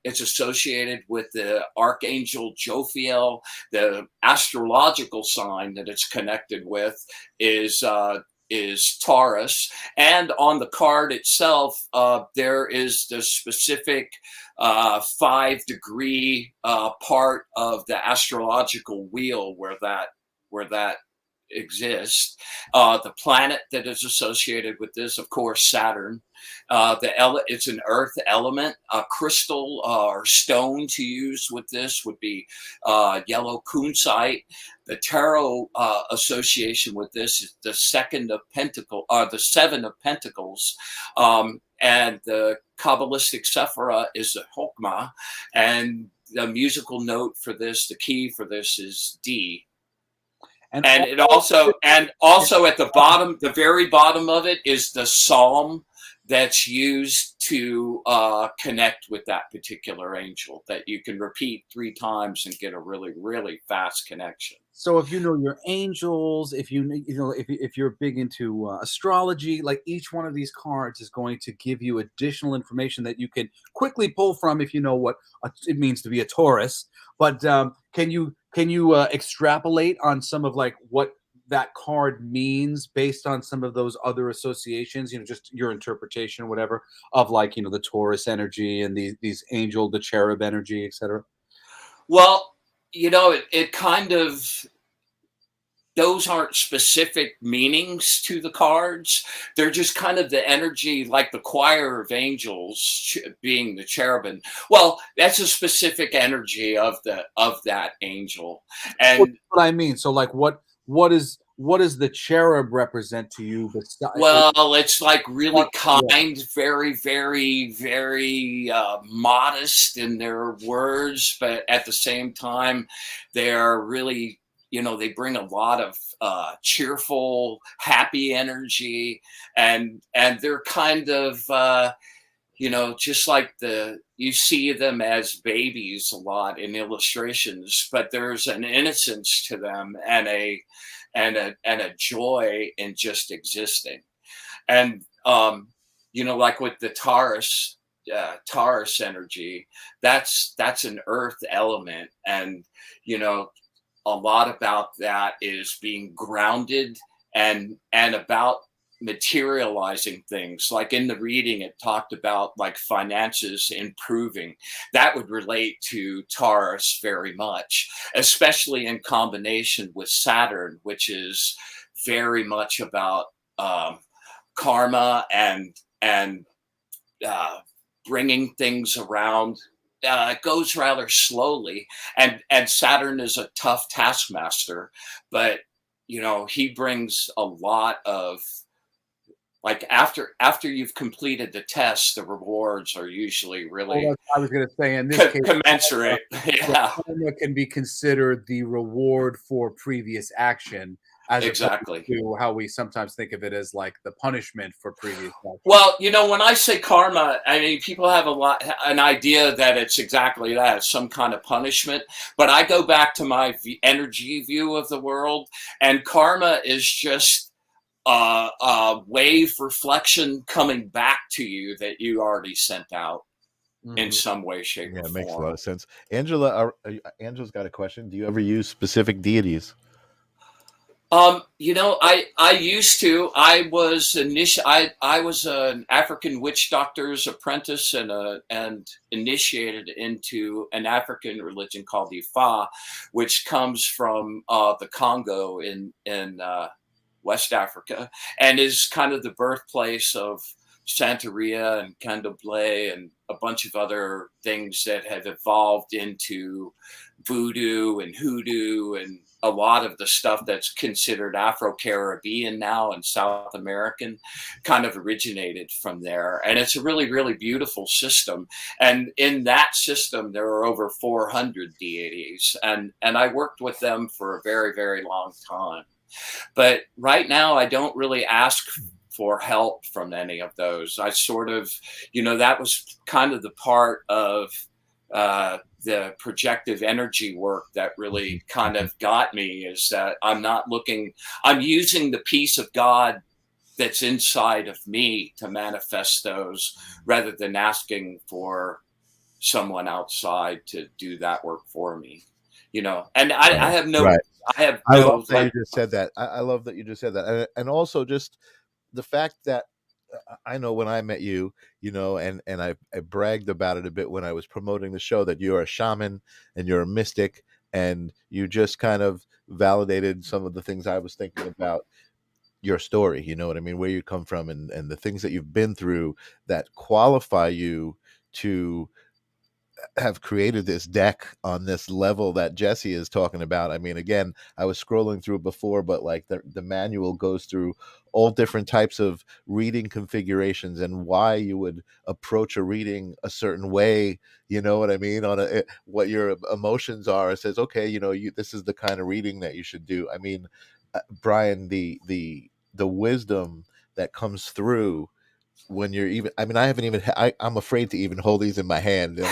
It's associated with the archangel Jophiel. The astrological sign that it's connected with is Taurus. And on the card itself, there is the specific 5-degree part of the astrological wheel where that exists. The planet that is associated with this, of course, Saturn. It's an earth element. A crystal or stone to use with this would be yellow kunzite. The tarot association with this is the 7 of Pentacles. And the Kabbalistic Sephirah is the Chokmah. And the musical note for this, the key for this is D. And it also at the bottom, the very bottom of it is the psalm that's used to connect with that particular angel that you can repeat 3 times and get a really fast connection. So if you know your angels, if if you're big into astrology, like each one of these cards is going to give you additional information that you can quickly pull from if you know what it means to be a Taurus. But can you extrapolate on some of like what that card means based on some of those other associations, you know, just your interpretation or whatever of, like, you know, the Taurus energy and these angel, the cherub energy, etc.? Well, you know, it kind of, those aren't specific meanings to the cards. They're just kind of the energy, like the choir of angels being the cherubim. Well, that's a specific energy of that angel. And what I mean. So like what does the cherub represent to you? Well, it's like really kind, very modest in their words, but at the same time, they're really they bring a lot of cheerful, happy energy, and they're kind of just like you see them as babies a lot in illustrations, but there's an innocence to them and a joy in just existing. And like with the Taurus energy, that's an earth element, and a lot about that is being grounded and about materializing things. Like in the reading, it talked about like finances improving. That would relate to Taurus very much, especially in combination with Saturn, which is very much about karma and bringing things around. It goes rather slowly, and Saturn is a tough taskmaster, but he brings a lot of, like, after you've completed the test, the rewards are usually really I was going to say, in this case, commensurate. Yeah, karma can be considered the reward for previous action, as exactly. opposed to how we sometimes think of it as like the punishment for previous action. Well, when I say karma, I mean, people have an idea that it's exactly that, it's some kind of punishment. But I go back to my energy view of the world, and karma is just a wave reflection coming back to you that you already sent out in some way, shape, or Yeah, it form. makes a lot of sense. Angela, Angela's got a question. Do you ever use specific deities? I used to. I was an African witch doctor's apprentice and initiated into an African religion called Ifa, which comes from the Congo in West Africa, and is kind of the birthplace of Santeria and Candomblé and a bunch of other things that have evolved into voodoo and hoodoo, and a lot of the stuff that's considered Afro-Caribbean now and South American kind of originated from there. And it's a really, really beautiful system. And in that system, there are over 400 deities. And I worked with them for a very, very long time. But right now, I don't really ask for help from any of those. I sort of, that was kind of the part of the projective energy work that really kind of got me, is that I'm using the peace of God that's inside of me to manifest those, rather than asking for someone outside to do that work for me. And I have no, Right. I love that you just said that. I love that you just said that. And also just the fact that I know when I met you, and I bragged about it a bit when I was promoting the show, that you're a shaman and you're a mystic, and you just kind of validated some of the things I was thinking about your story. You know what I mean? Where you come from, and the things that you've been through that qualify you to have created this deck on this level that Jesse is talking about. I mean, again, I was scrolling through before, but like the manual goes through all different types of reading configurations and why you would approach a reading a certain way. You know what I mean? What your emotions are. It says, okay, this is the kind of reading that you should do. I mean, Brian, the wisdom that comes through when you're even, I mean, I haven't even, I'm afraid to even hold these in my hand. It's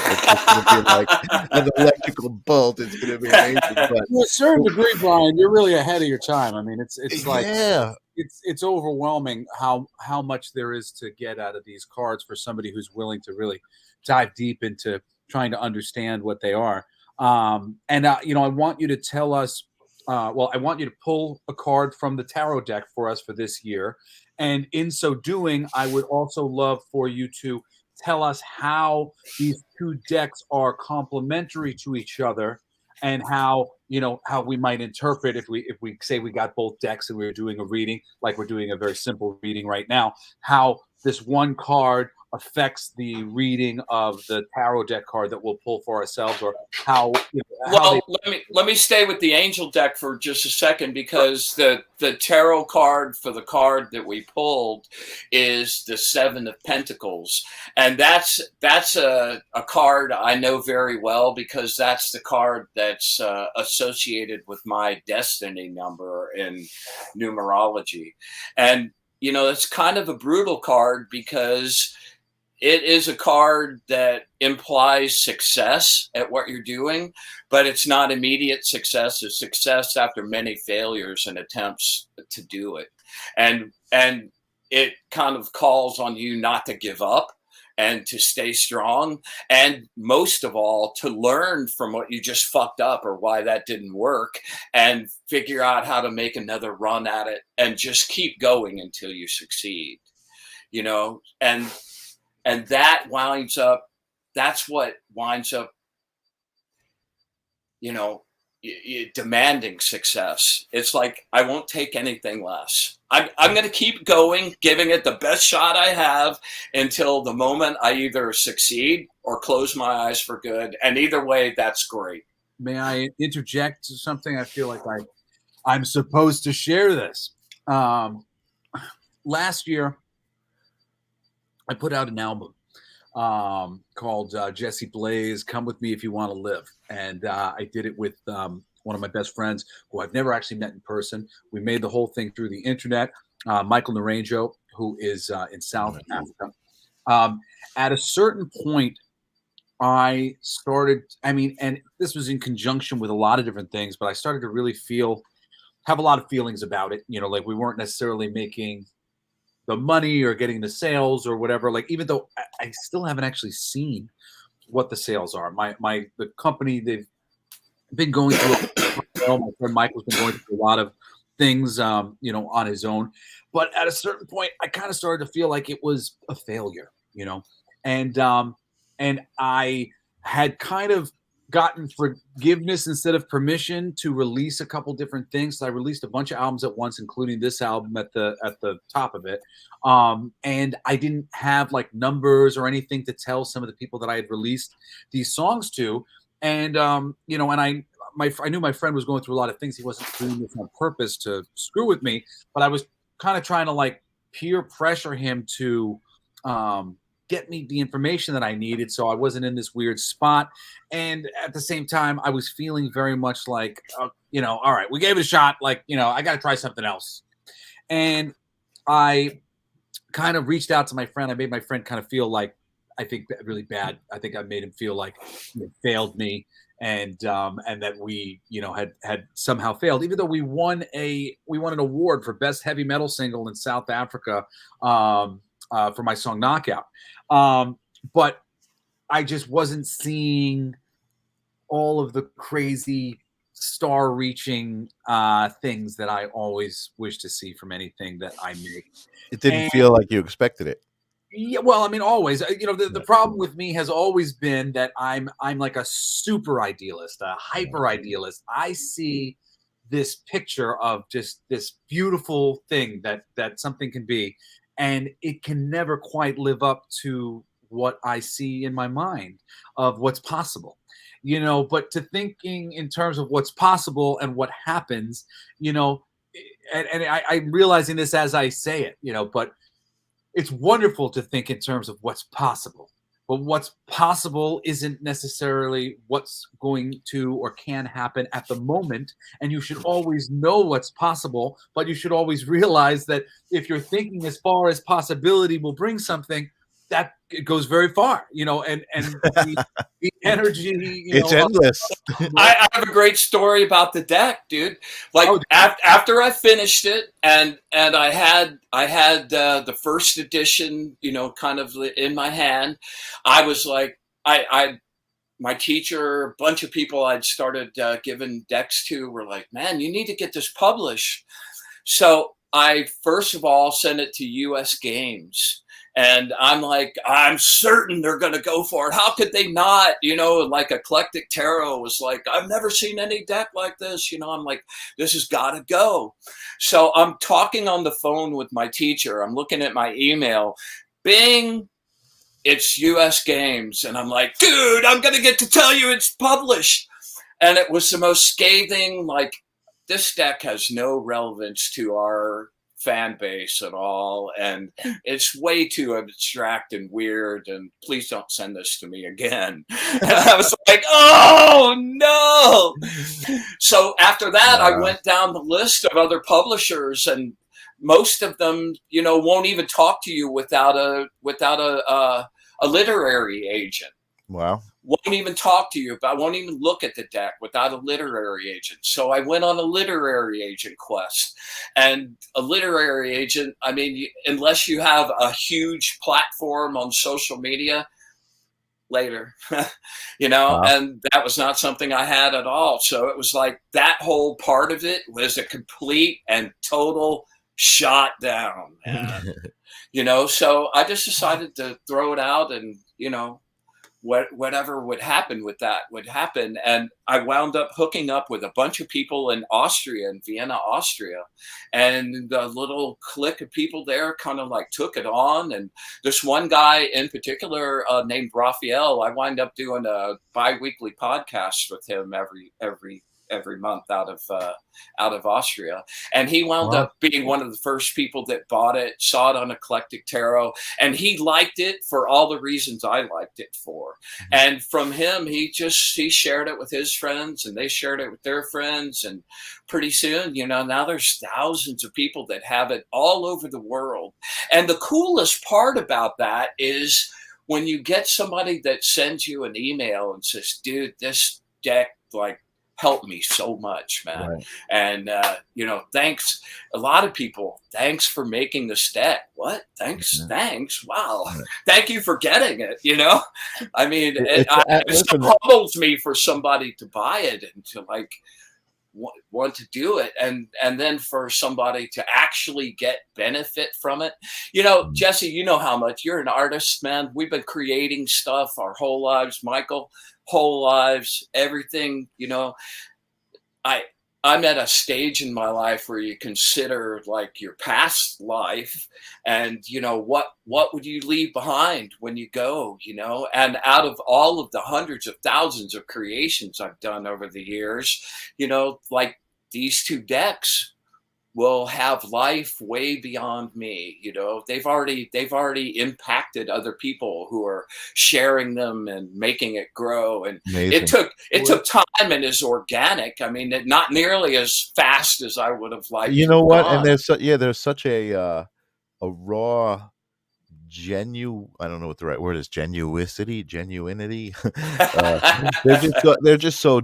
going to be like an electrical bolt. It's going to be amazing. But to a certain degree, Brian, you're really ahead of your time. I mean, it's like, yeah, it's overwhelming how much there is to get out of these cards for somebody who's willing to really dive deep into trying to understand what they are. I want you to tell us, I want you to pull a card from the tarot deck for us for this year. And in so doing, I would also love for you to tell us how these two decks are complementary to each other, and how we might interpret, if we say we got both decks and we're doing a reading, like we're doing a very simple reading right now, how this one card affects the reading of the tarot deck card that we'll pull for ourselves, or how, how they. Well, let me stay with the angel deck for just a second, because the tarot card for the card that we pulled is the Seven of Pentacles, and that's a card I know very well, because that's the card that's associated with my destiny number in numerology. And it's kind of a brutal card, because it is a card that implies success at what you're doing, but it's not immediate success. It's success after many failures and attempts to do it. And it kind of calls on you not to give up and to stay strong. And most of all, to learn from what you just fucked up or why that didn't work, and figure out how to make another run at it and just keep going until you succeed, and that winds up, that's what winds up, demanding success. It's like, I won't take anything less. I'm going to keep going, giving it the best shot I have until the moment I either succeed or close my eyes for good. And either way, that's great. May I interject something? I feel like I'm supposed to share this. Last year, I put out an album called Jesse Blaze, Come With Me If You Want to Live. And I did it with one of my best friends who I've never actually met in person. We made the whole thing through the internet. Michael Naranjo, who is in South Africa. At a certain point, I started, and this was in conjunction with a lot of different things, but I started to really have a lot of feelings about it. Like, we weren't necessarily making the money or getting the sales or whatever. Like, even though I still haven't actually seen what the sales are. The company, they've been going through my friend Michael's been going through a lot of things, on his own. But at a certain point, I kind of started to feel like it was a failure, and I had kind of gotten forgiveness instead of permission to release a couple different things. So I released a bunch of albums at once, including this album at the top of it. And I didn't have like numbers or anything to tell some of the people that I had released these songs to. And, and I knew my friend was going through a lot of things. He wasn't doing this on purpose to screw with me, but I was kind of trying to like peer pressure him to, get me the information that I needed, so I wasn't in this weird spot. And at the same time, I was feeling very much like, all right, we gave it a shot. Like, I got to try something else. And I kind of reached out to my friend. I made my friend kind of feel like, I think, really bad. I think I made him feel like he failed me, and that we, had somehow failed, even though we won an award for best heavy metal single in South Africa. For my song Knockout. But I just wasn't seeing all of the crazy star-reaching things that I always wish to see from anything that I make. It didn't feel like you expected it. Yeah, well, always. The problem with me has always been that I'm like a super idealist, a hyper idealist. I see this picture of just this beautiful thing that something can be, and it can never quite live up to what I see in my mind of what's possible, but to thinking in terms of what's possible and what happens, and I'm realizing this as I say it, but it's wonderful to think in terms of what's possible. But what's possible isn't necessarily what's going to or can happen at the moment. And you should always know what's possible, but you should always realize that if you're thinking as far as possibility will bring something, that it goes very far, and the energy, it's endless. I have a great story about the deck, dude. Like, after I finished it and I had the first edition, kind of in my hand, I was like, my teacher, a bunch of people I'd started giving decks to were like, man, you need to get this published. So I first of all sent it to US Games. And I'm like, I'm certain they're going to go for it. How could they not? Like Eclectic Tarot was like, I've never seen any deck like this. I'm like, this has got to go. So I'm talking on the phone with my teacher. I'm looking at my email. Bing, it's US Games. And I'm like, dude, I'm going to get to tell you it's published. And it was the most scathing, like, this deck has no relevance to our fan base at all, and it's way too abstract and weird, and please don't send this to me again. And I was like, oh no. So after that, I went down the list of other publishers, and most of them, you know, won't even talk to you without a literary agent. Wow. Won't even talk to you about, won't even look at the deck without a literary agent. So I went on a literary agent quest. And a literary agent, I mean, unless you have a huge platform on social media, later, you know, Wow. and that was not something I had at all. So it was like that whole part of it was a complete and total shot down, man. You know, so I just decided to throw it out, and, you know, whatever would happen with that would happen. And I wound up hooking up with a bunch of people in Austria, in Vienna, Austria. And the little clique of people there kind of like took it on. And this one guy in particular named Raphael, I wind up doing a bi-weekly podcast with him every month out of Austria. And he wound up being one of the first people that bought it, saw it on Eclectic Tarot, and he liked it for all the reasons I liked it for. And from him, he shared it with his friends, and they shared it with their friends. And pretty soon, you know, now there's thousands of people that have it all over the world. And the coolest part about that is when you get somebody that sends you an email and says, dude, this deck, like, helped me so much, man. Right. And, you know, thanks. A lot of people, thanks for making this deck. What? Thanks. Mm-hmm. Thanks. Wow. Right. Thank you for getting it. You know, I mean, it humbles me for somebody to buy it and to like want to do it. And then for somebody to actually get benefit from it. You know, Jesse, you know how much you're an artist, man. We've been creating stuff our whole lives, Michael. Whole lives, everything, you know. I'm at a stage in my life where you consider like your past life, and you know what would you leave behind when you go, you know. And out of all of the hundreds of thousands of creations I've done over the years, you know, like these two decks will have life way beyond me. You know, they've already impacted other people who are sharing them and making it grow. And amazing. It took time and is organic. I mean, not nearly as fast as I would have liked. You know what? And there's such a raw, I don't know what the right word is. Genuinity. They're just so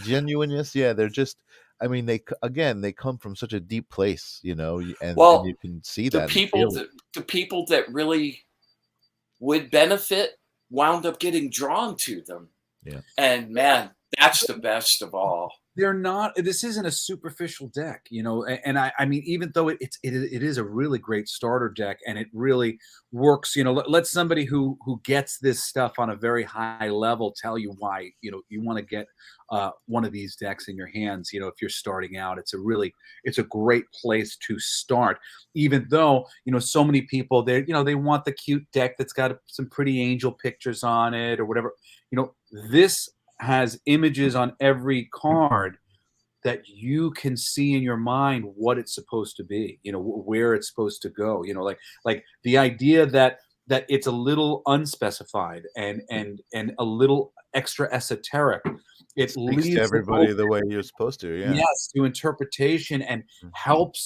genuineness. Yeah, they're just. I mean, they come from such a deep place, you know, and you can see that. The people that really would benefit wound up getting drawn to them. Yeah. And man, that's the best of all. They're not. This isn't a superficial deck, you know. And I mean, even though it is a really great starter deck, and it really works, you know. Let somebody who gets this stuff on a very high level tell you why, you know, you want to get one of these decks in your hands. You know, if you're starting out, it's a great place to start. Even though, you know, so many people they want the cute deck that's got some pretty angel pictures on it or whatever. You know, this has images on every card that you can see in your mind what it's supposed to be, you know, where it's supposed to go, you know, like the idea that it's a little unspecified and a little extra esoteric. It leads to everybody the way you're supposed to. Yeah. Yes, to interpretation, and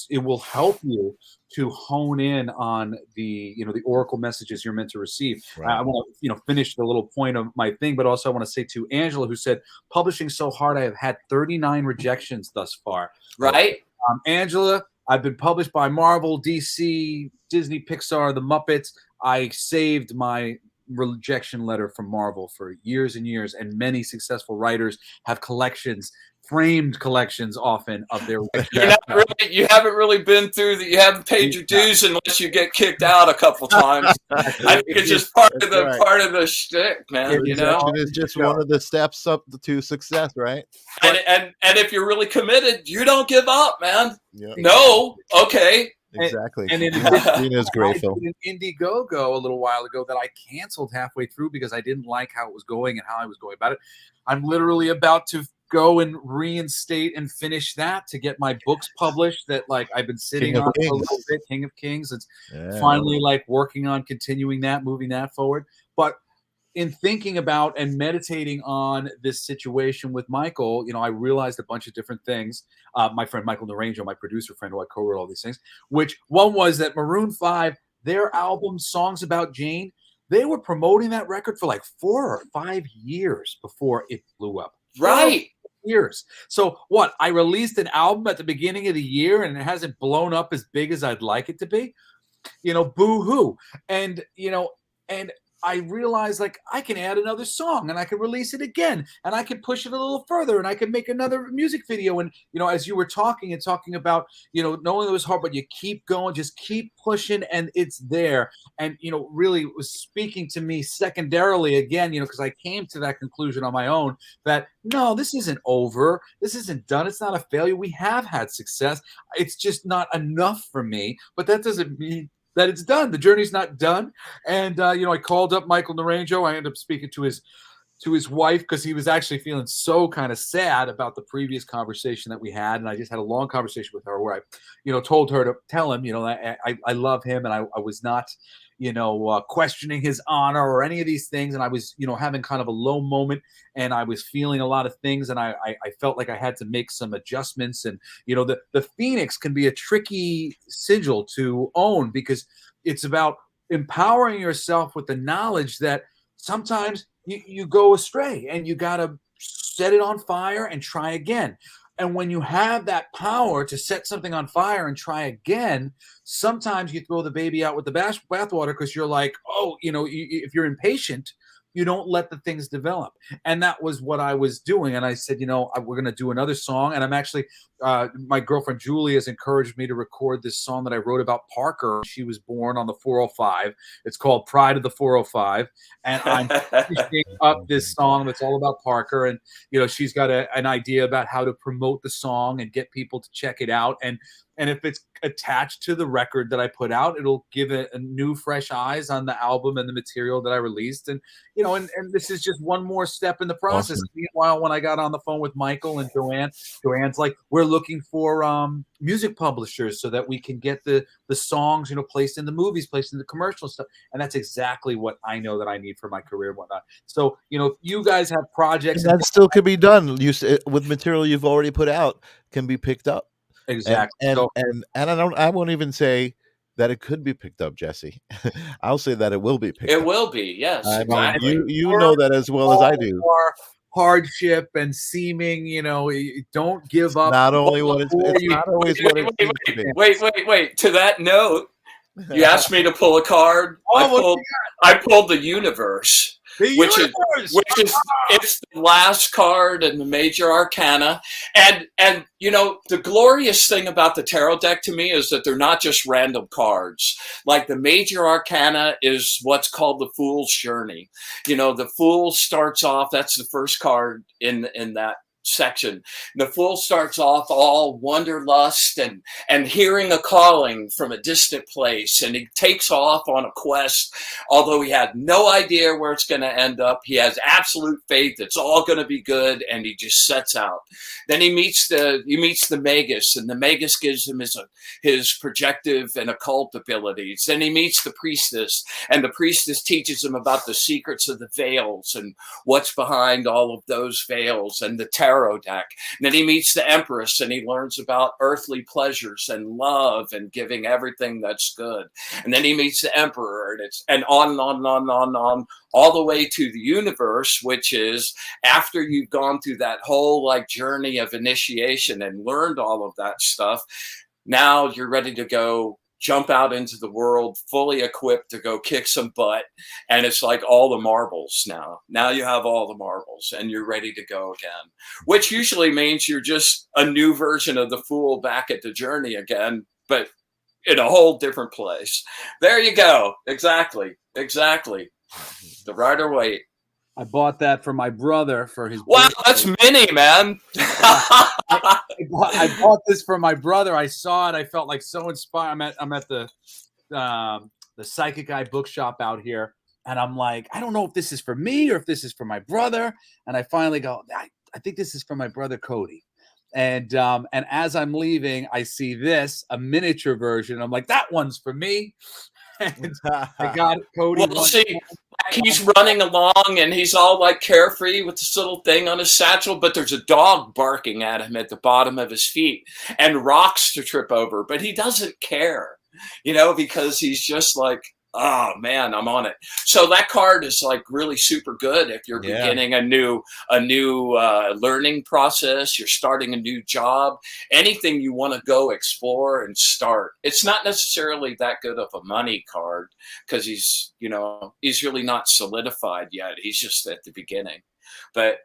it will help you to hone in on the, you know, the oracle messages you're meant to receive. Right. I want to, you know, finish the little point of my thing, but also I want to say to Angela, who said, publishing so hard, I have had 39 rejections thus far. Right. Angela, I've been published by Marvel, DC, Disney, Pixar, the Muppets. I saved my rejection letter from Marvel for years and years, and many successful writers have collections, framed collections often of their you haven't really been through that. You haven't paid your dues unless you get kicked out a couple times. I think it's just part of the shtick, man. You know, it's just one of the steps up to success, right? And if you're really committed, you don't give up, man. Yeah. No, okay, exactly. And in addition, Sabrina's I grateful. did an Indiegogo a little while ago that I canceled halfway through because I didn't like how it was going and how I was going about it. I'm literally about to go and reinstate and finish that to get my books published that like I've been sitting King of on for a Kings. little bit. King of Kings. It's Yeah. finally like working on continuing that, moving that forward. But in thinking about and meditating on this situation with Michael, I realized a bunch of different things. My friend Michael Naranjo, my producer friend, who I co-wrote all these things, which one was that Maroon 5, their album Songs About Jane, they were promoting that record for like 4 or 5 years before it blew up. Right. Years. So what? I released an album at the beginning of the year and it hasn't blown up as big as I'd like it to be. Boo hoo. And, and I realized like I can add another song and I can release it again and I can push it a little further and I can make another music video. And, as you were talking about, knowing it was hard, but you keep going, just keep pushing and it's there. And, really it was speaking to me secondarily again, because I came to that conclusion on my own that no, this isn't over. This isn't done. It's not a failure. We have had success. It's just not enough for me, but that doesn't mean that it's done. The journey's not done. And I called up Michael Naranjo. I ended up speaking to his wife because he was actually feeling so kind of sad about the previous conversation that we had. And I just had a long conversation with her where I, told her to tell him, I love him and I was not, questioning his honor or any of these things. And I was, having kind of a low moment and I was feeling a lot of things. And I felt like I had to make some adjustments. And, the Phoenix can be a tricky sigil to own because it's about empowering yourself with the knowledge that sometimes you go astray and you got to set it on fire and try again. And when you have that power to set something on fire and try again, sometimes you throw the baby out with the bathwater because you're like, oh, if you're impatient, you don't let the things develop. And that was what I was doing. And I said, we're going to do another song. And I'm actually, my girlfriend Julie has encouraged me to record this song that I wrote about Parker. She was born on the 405. It's called Pride of the 405. And I'm finishing up this song that's all about Parker. And, she's got an idea about how to promote the song and get people to check it out. And if it's attached to the record that I put out, it'll give it a new, fresh eyes on the album and the material that I released. And, and this is just one more step in the process. Awesome. Meanwhile, when I got on the phone with Michael and Joanne's like, we're looking for music publishers so that we can get the songs, placed in the movies, placed in the commercial stuff. And that's exactly what I know that I need for my career and whatnot. So, you guys have projects. And that still could be done. With material you've already put out can be picked up. Exactly. And I won't even say that it could be picked up, Jesse. I'll say that it will be picked up. It will be, yes, I mean, exactly. you know that as well as I do. Hardship and seeming, don't give up. Not only what it's not always what it seems to be. Wait. To that note, you asked me to pull a card. I pulled the universe. Which is it's the last card in the major arcana. And the glorious thing about the tarot deck to me is that they're not just random cards. Like the major arcana is what's called the Fool's Journey. The Fool starts off, that's the first card in that section. The Fool starts off all wanderlust and hearing a calling from a distant place, and he takes off on a quest, although he had no idea where it's going to end up. He has absolute faith it's all going to be good, and he just sets out. Then he meets the Magus, and the Magus gives him his projective and occult abilities. Then he meets the Priestess, and the Priestess teaches him about the secrets of the veils and what's behind all of those veils, and the tarot deck. And then he meets the Empress and he learns about earthly pleasures and love and giving everything that's good. And then he meets the Emperor, and on and on and on and on and on, all the way to the universe, which is after you've gone through that whole journey of initiation and learned all of that stuff. Now you're ready to go jump out into the world fully equipped to go kick some butt. And it's like all the marbles now. Now you have all the marbles and you're ready to go again, which usually means you're just a new version of the Fool back at the journey again, but in a whole different place. There you go. Exactly. The Rider-Waite. I bought that for my brother for his Wow, birthday. that's mini, man. I bought this for my brother. I saw it. I felt like so inspired. I'm at the Psychic Eye bookshop out here, and I'm like, I don't know if this is for me or if this is for my brother. And I finally go, I think this is for my brother Cody. And as I'm leaving, I see this, a miniature version. I'm like, that one's for me. And I got Cody. Well, see, he's running along and he's all like carefree with this little thing on his satchel, but there's a dog barking at him at the bottom of his feet and rocks to trip over, but he doesn't care, because he's just like, oh man, I'm on it. So that card is like really super good if you're beginning a new learning process, you're starting a new job, anything you want to go explore and start. It's not necessarily that good of a money card because he's really not solidified yet. He's just at the beginning, but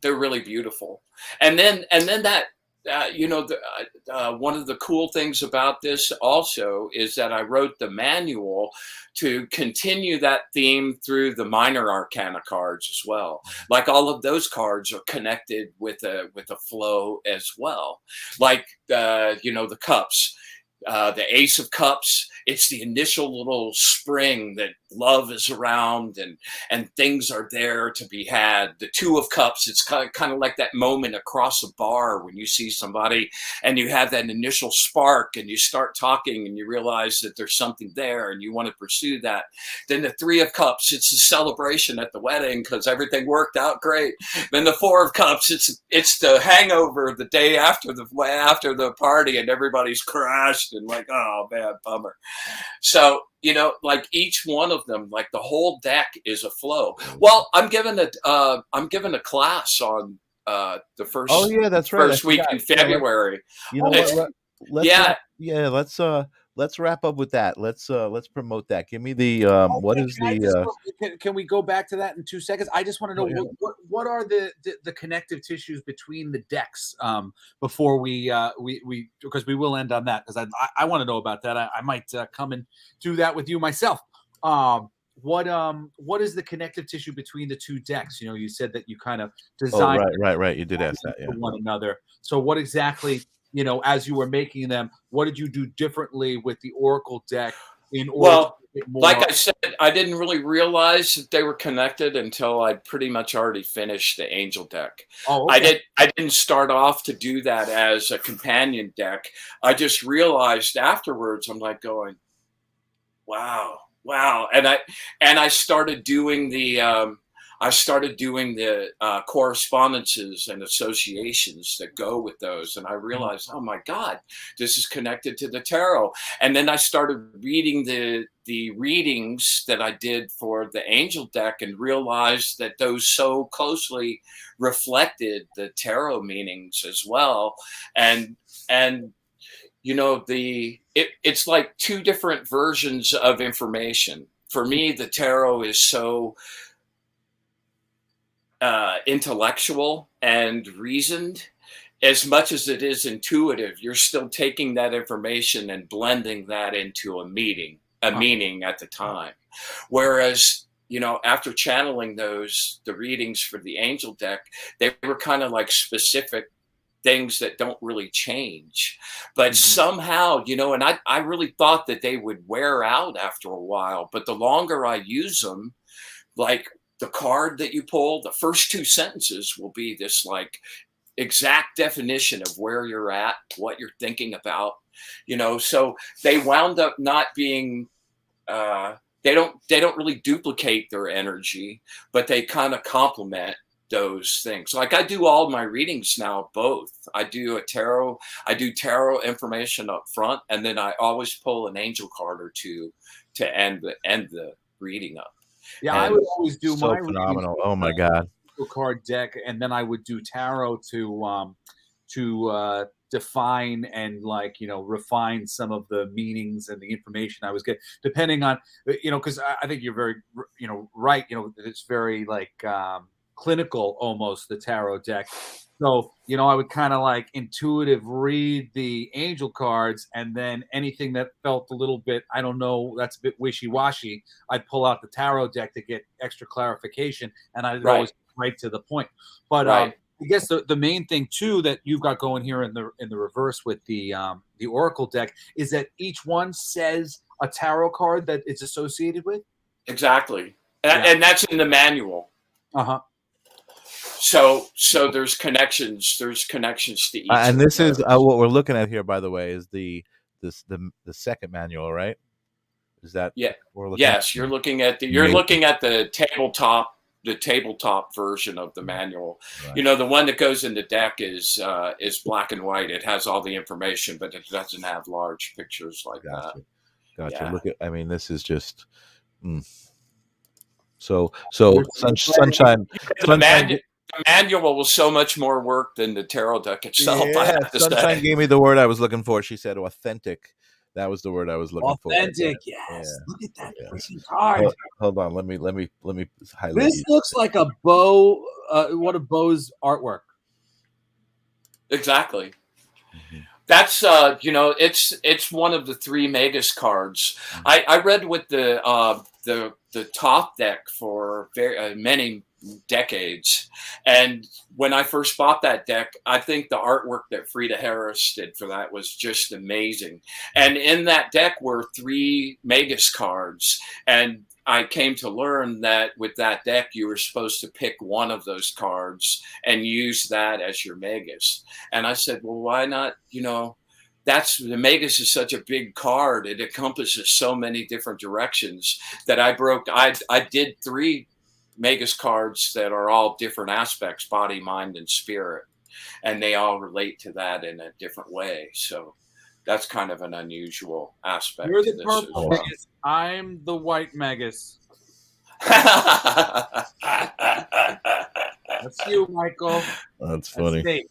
they're really beautiful. And then that. One of the cool things about this also is that I wrote the manual to continue that theme through the minor arcana cards as well. Like all of those cards are connected with a flow as well. Like the cups. The Ace of Cups, it's the initial little spring that love is around and things are there to be had. The Two of Cups, it's kind of like that moment across a bar when you see somebody and you have that initial spark and you start talking and you realize that there's something there and you want to pursue that. Then the Three of Cups, it's a celebration at the wedding because everything worked out great. Then the Four of Cups, it's the hangover the day after the party and everybody's crashed and like, oh man, bummer. So like each one of them, like the whole deck is a flow. Well, I'm giving a class on the first. Oh yeah, that's right. First week in February. Let's wrap up with that. Let's promote that. Give me the what is can we go back to that in 2 seconds? I just want to know what are the connective tissues between the decks before we because we will end on that because I want to know about that. I might come and do that with you myself. What is the connective tissue between the two decks? You said that you kind of designed. Oh, right. You did ask that, yeah. One another. So what exactly? As you were making them, what did you do differently with the Oracle deck in order to get more? Like I said, I didn't really realize that they were connected until I'd pretty much already finished the Angel deck. Oh, okay. I didn't start off to do that as a companion deck. I just realized afterwards, I'm like going, wow. And I started doing the correspondences and associations that go with those. And I realized, oh my God, this is connected to the tarot. And then I started reading the readings that I did for the Angel deck and realized that those so closely reflected the tarot meanings as well. And it's like two different versions of information. For me, the tarot is so intellectual and reasoned as much as it is intuitive. You're still taking that information and blending that into a meaning at the time. Whereas, after channeling the readings for the Angel deck, they were kind of like specific things that don't really change, but somehow, and I really thought that they would wear out after a while, but the longer I use them, like the card that you pull, the first two sentences will be this like exact definition of where you're at, what you're thinking about, so they wound up not being, they don't really duplicate their energy, but they kind of complement those things. Like I do all my readings now, both. I do tarot information up front, and then I always pull an angel card or two to end the reading up. Yeah, and I would always do so my phenomenal. Oh my God. Card deck, and then I would do tarot to define and refine some of the meanings and the information I was getting, depending on because I think you're very right. It's very clinical almost, the tarot deck. So, I would kind of like intuitive read the angel cards, and then anything that felt a little bit, I don't know, that's a bit wishy-washy, I'd pull out the tarot deck to get extra clarification, and I'd always right to the point. But I guess the main thing too that you've got going here in the reverse with the Oracle deck is that each one says a tarot card that it's associated with. Exactly, and that's in the manual. So there's connections. There's connections to each. And this is what we're looking at here, by the way, is the second manual, right? Is that yes? You're looking at the tabletop version of the manual. Right. The one that goes in the deck is black and white. It has all the information, but it doesn't have large pictures like that. Gotcha. Yeah. Look at. I mean, this is just. So sunshine. The manual was so much more work than the tarot deck itself. Yeah, Sunshine gave me the word I was looking for. She said authentic. That was the word I was looking for. Authentic, yes. Yeah. Look at that freaking card. Hold on. Let me highlight. This looks like a bow. One of Bo's artwork. Exactly. Mm-hmm. That's it's one of the 3 Magus cards. Mm-hmm. I read with the top deck for many decades, and when I first bought that deck, I think the artwork that Frida Harris did for that was just amazing. And in that deck were 3 Magus cards, and I came to learn that with that deck you were supposed to pick one of those cards and use that as your Magus. And I said, well, why not? The Magus is such a big card; it encompasses so many different directions that I did 3 Magus cards that are all different aspects, body, mind, and spirit, and they all relate to that in a different way. So that's kind of an unusual aspect. You're the purple Magus. I'm the white Magus. That's you, Michael. That's funny.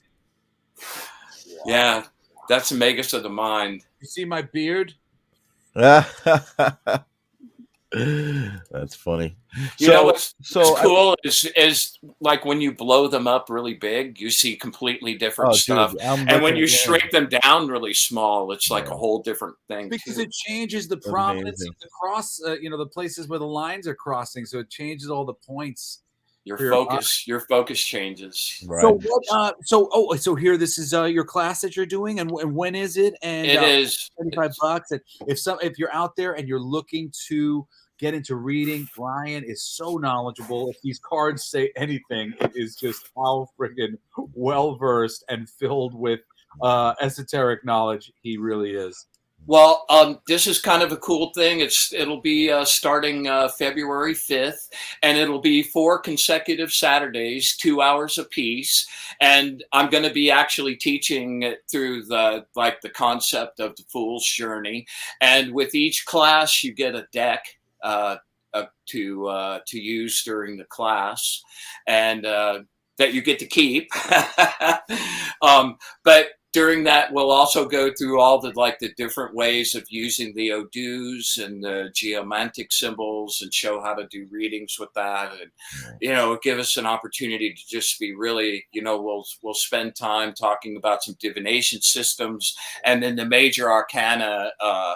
Yeah, that's a Magus of the mind. You see my beard? That's funny. What's cool is like when you blow them up really big, you see completely different stuff. And when you shrink them down really small, it's like a whole different thing. Because it changes the prominence of the cross, the places where the lines are crossing. So it changes all the points. Your focus changes. Right. So what? So here, this is your class that you're doing, and when is it? And it is $25. And if you're out there and you're looking to get into reading, Brian is so knowledgeable. If these cards say anything, it is just how friggin' well versed and filled with esoteric knowledge he really is. Well, this is kind of a cool thing. It'll be starting February 5th, and it'll be 4 consecutive Saturdays, 2 hours apiece. And I'm going to be actually teaching through the concept of the Fool's Journey. And with each class, you get a deck to use during the class, and that you get to keep. But during that, we'll also go through all the different ways of using the odus and the geomantic symbols and show how to do readings with that. And, give us an opportunity to just be really, we'll spend time talking about some divination systems and then the major arcana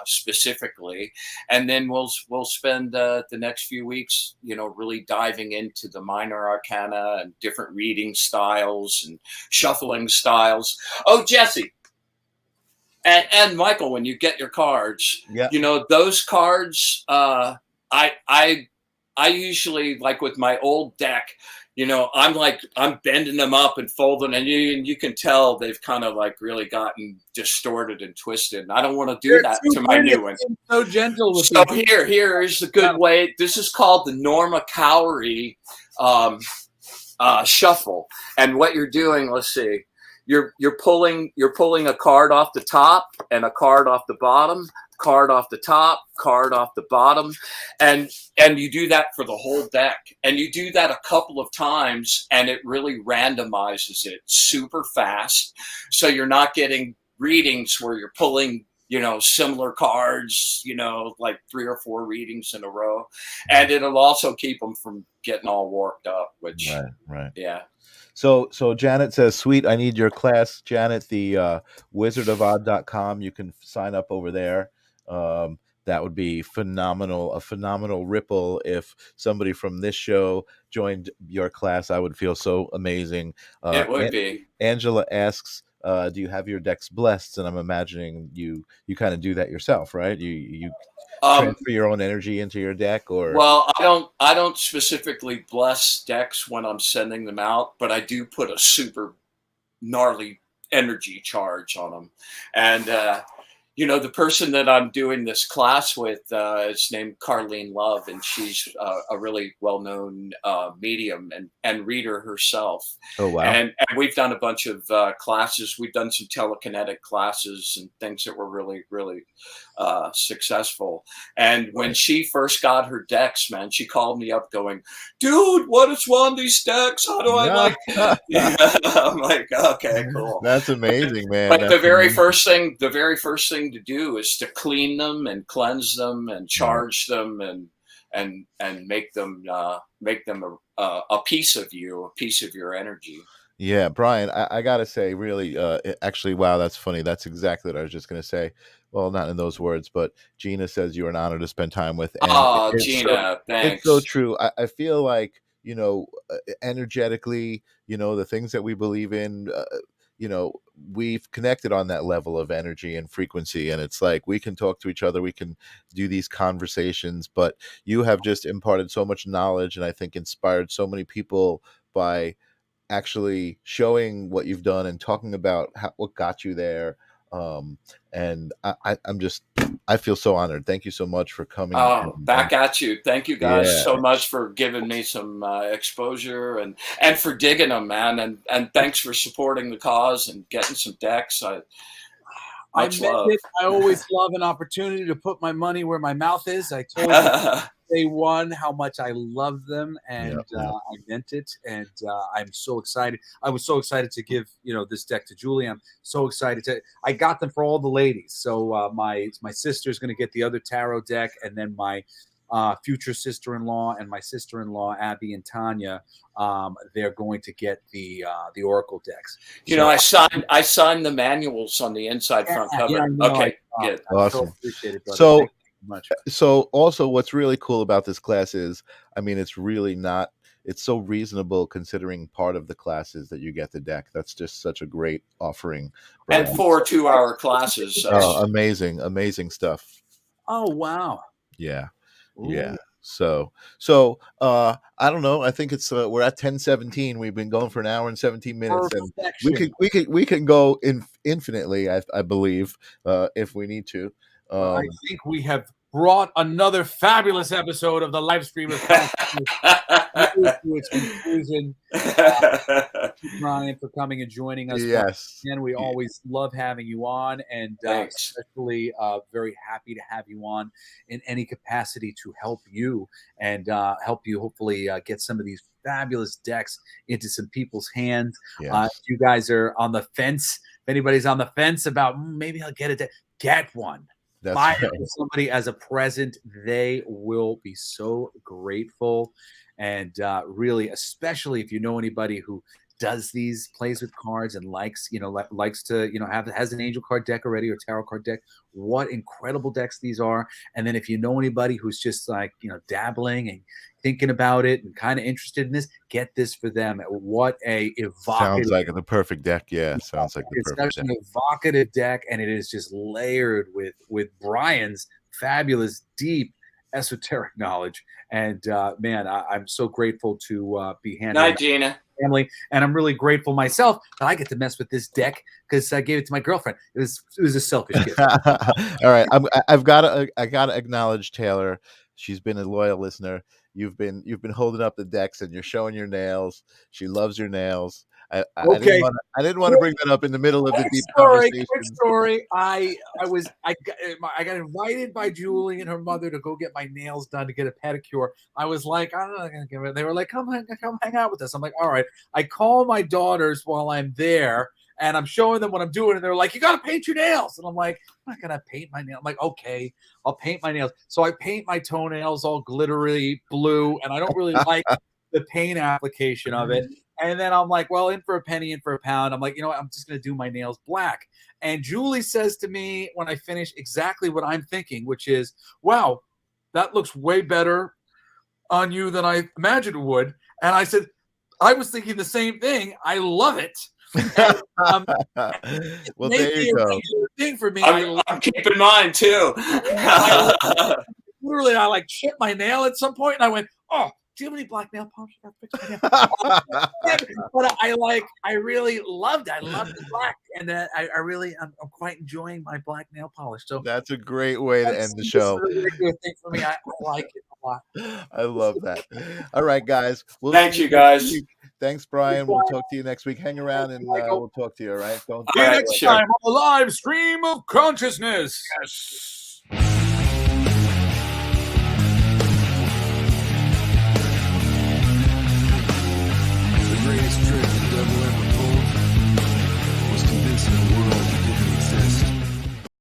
specifically. And then we'll spend the next few weeks, really diving into the minor arcana and different reading styles and shuffling styles. Oh, Jesse. And Michael, when you get your cards, those cards, I usually, like with my old deck, I'm bending them up and folding, and you can tell they've kind of really gotten distorted and twisted. And I don't want to do that to my new one. So gentle with so here is a good way. This is called the Norma Cowrie shuffle. And what you're doing, let's see. You're pulling a card off the top and a card off the bottom, card off the top, card off the bottom, and you do that for the whole deck. And you do that a couple of times, and it really randomizes it super fast. So you're not getting readings where you're pulling, similar cards, like 3 or 4 readings in a row. And it'll also keep them from getting all worked up, which, Right. yeah. So Janet says, "Sweet, I need your class." Janet, the wizardofodd.com. You can sign up over there. That would be phenomenal. A phenomenal ripple if somebody from this show joined your class. I would feel so amazing. It would be. Angela asks, "Do you have your decks blessed?" And I'm imagining you kind of do that yourself, right? You transfer your own energy into your deck, or Well, I don't specifically bless decks when I'm sending them out, but I do put a super gnarly energy charge on them. And the person that I'm doing this class with is named Carlene Love, and she's a really well-known medium and reader herself. oh wow, And we've done a bunch of classes. We've done some telekinetic classes and things that were really, really successful. And when she first got her decks, man, she called me up going, "Dude, what is one of these decks? How do I like?" Yeah, I'm like, okay, cool. That's amazing, man. But That's the very amazing. first thing to do is to clean them and cleanse them and charge them and make them a piece of you, a piece of your energy. Yeah, Brian, I gotta say, really, actually, wow, that's funny. That's exactly what I was just gonna say. Well, not in those words, but Gina says you're an honor to spend time with, and Oh, it's Gina, so thanks. true. I feel like energetically, the things that we believe in, we've connected on that level of energy and frequency, and it's like we can talk to each other, we can do these conversations, but you have just imparted so much knowledge, and I think inspired so many people by actually showing what you've done and talking about what got you there. um and I'm just, I feel so honored. Thank you so much for coming, Oh, and back at you. Thank you guys yeah, so much for giving me some exposure and for digging them, man. And thanks for supporting the cause and getting some decks. I Much meant love. it. I always love an opportunity to put my money where my mouth is. I told you day one how much I love them, yeah, and yeah. I meant it. And I'm so excited. I was so excited to give this deck to Julie. I'm so excited to. I got them for all the ladies. So my sister's going to get the other tarot deck, and then my future sister-in-law and my sister-in-law Abby and Tanya, they're going to get the oracle decks. So I signed the manuals on the inside front yeah, I cover. know. Okay, good. I so Awesome. appreciate it, brother. So Thank you so much. also what's really cool about this class is, I mean, it's really not, it's so reasonable considering part of the class is that you get the deck. That's just such a great offering, And Brian. 4 2-hour classes. Oh, amazing stuff. Oh wow. Yeah. Yeah. Ooh. So I don't know. I think it's we're at 10:17. We've been going for an hour and 17 minutes, and Perfection. we can go infinitely, I believe, if we need to. I think we have brought another fabulous episode of the live stream of to its conclusion. Thank you, Brian, for coming and joining us. Yes. And we always love having you on, and Thanks. especially very happy to have you on in any capacity to help you and help you hopefully get some of these fabulous decks into some people's hands. Yes. If you guys are on the fence, if anybody's on the fence about maybe I'll get it, get one. That's Buy right. it for somebody as a present. They will be so grateful. And really, especially if you know anybody who does these, plays with cards and likes to has an angel card deck already or tarot card deck, what incredible decks these are. And then if you know anybody who's just like dabbling and thinking about it and kind of interested in this, get this for them. What a evocative, Sounds like the perfect deck. Yeah, sounds like the it's perfect such deck. an evocative deck, and it is just layered with Brian's fabulous, deep esoteric knowledge. And man, I'm so grateful to be handling Night, Gina. family, and I'm really grateful myself that I get to mess with this deck because I gave it to my girlfriend. It was a selfish gift. All right, I gotta acknowledge Taylor. She's been a loyal listener. You've been holding up the decks and you're showing your nails. She loves your nails. Okay. I didn't want to bring that up in the middle of the deep Quick conversation. story. I got invited by Julie and her mother to go get my nails done to get a pedicure. I was like, I'm not gonna give it. They were like, come hang out with us. I'm like, all right. I call my daughters while I'm there, and I'm showing them what I'm doing, and they're like, "You got to paint your nails," and I'm like, "I'm not gonna paint my nails." I'm like, "Okay, I'll paint my nails." So I paint my toenails all glittery blue, and I don't really like the paint application of it. And then I'm like, well, in for a penny, in for a pound. I'm like, you know what? I'm just going to do my nails black. And Julie says to me when I finish exactly what I'm thinking, which is, wow, that looks way better on you than I imagined it would. And I said, I was thinking the same thing. I love it. And, well, there you go. Thing for me. I'm keeping mine too. Literally, I like chipped my nail at some point, and I went, "Oh, do you have any black nail polish? But I really loved it. I loved the black, and I'm quite enjoying my black nail polish. So that's a great way to end the show. This is a regular thing for me. I like it a lot. I love that. All right, guys. Thank you, guys. Thanks, Brian. We'll talk to you next week. Hang around, and we'll talk to you. All right. Don't. See you next time on the live stream of consciousness. Yes. Greatest trick the devil ever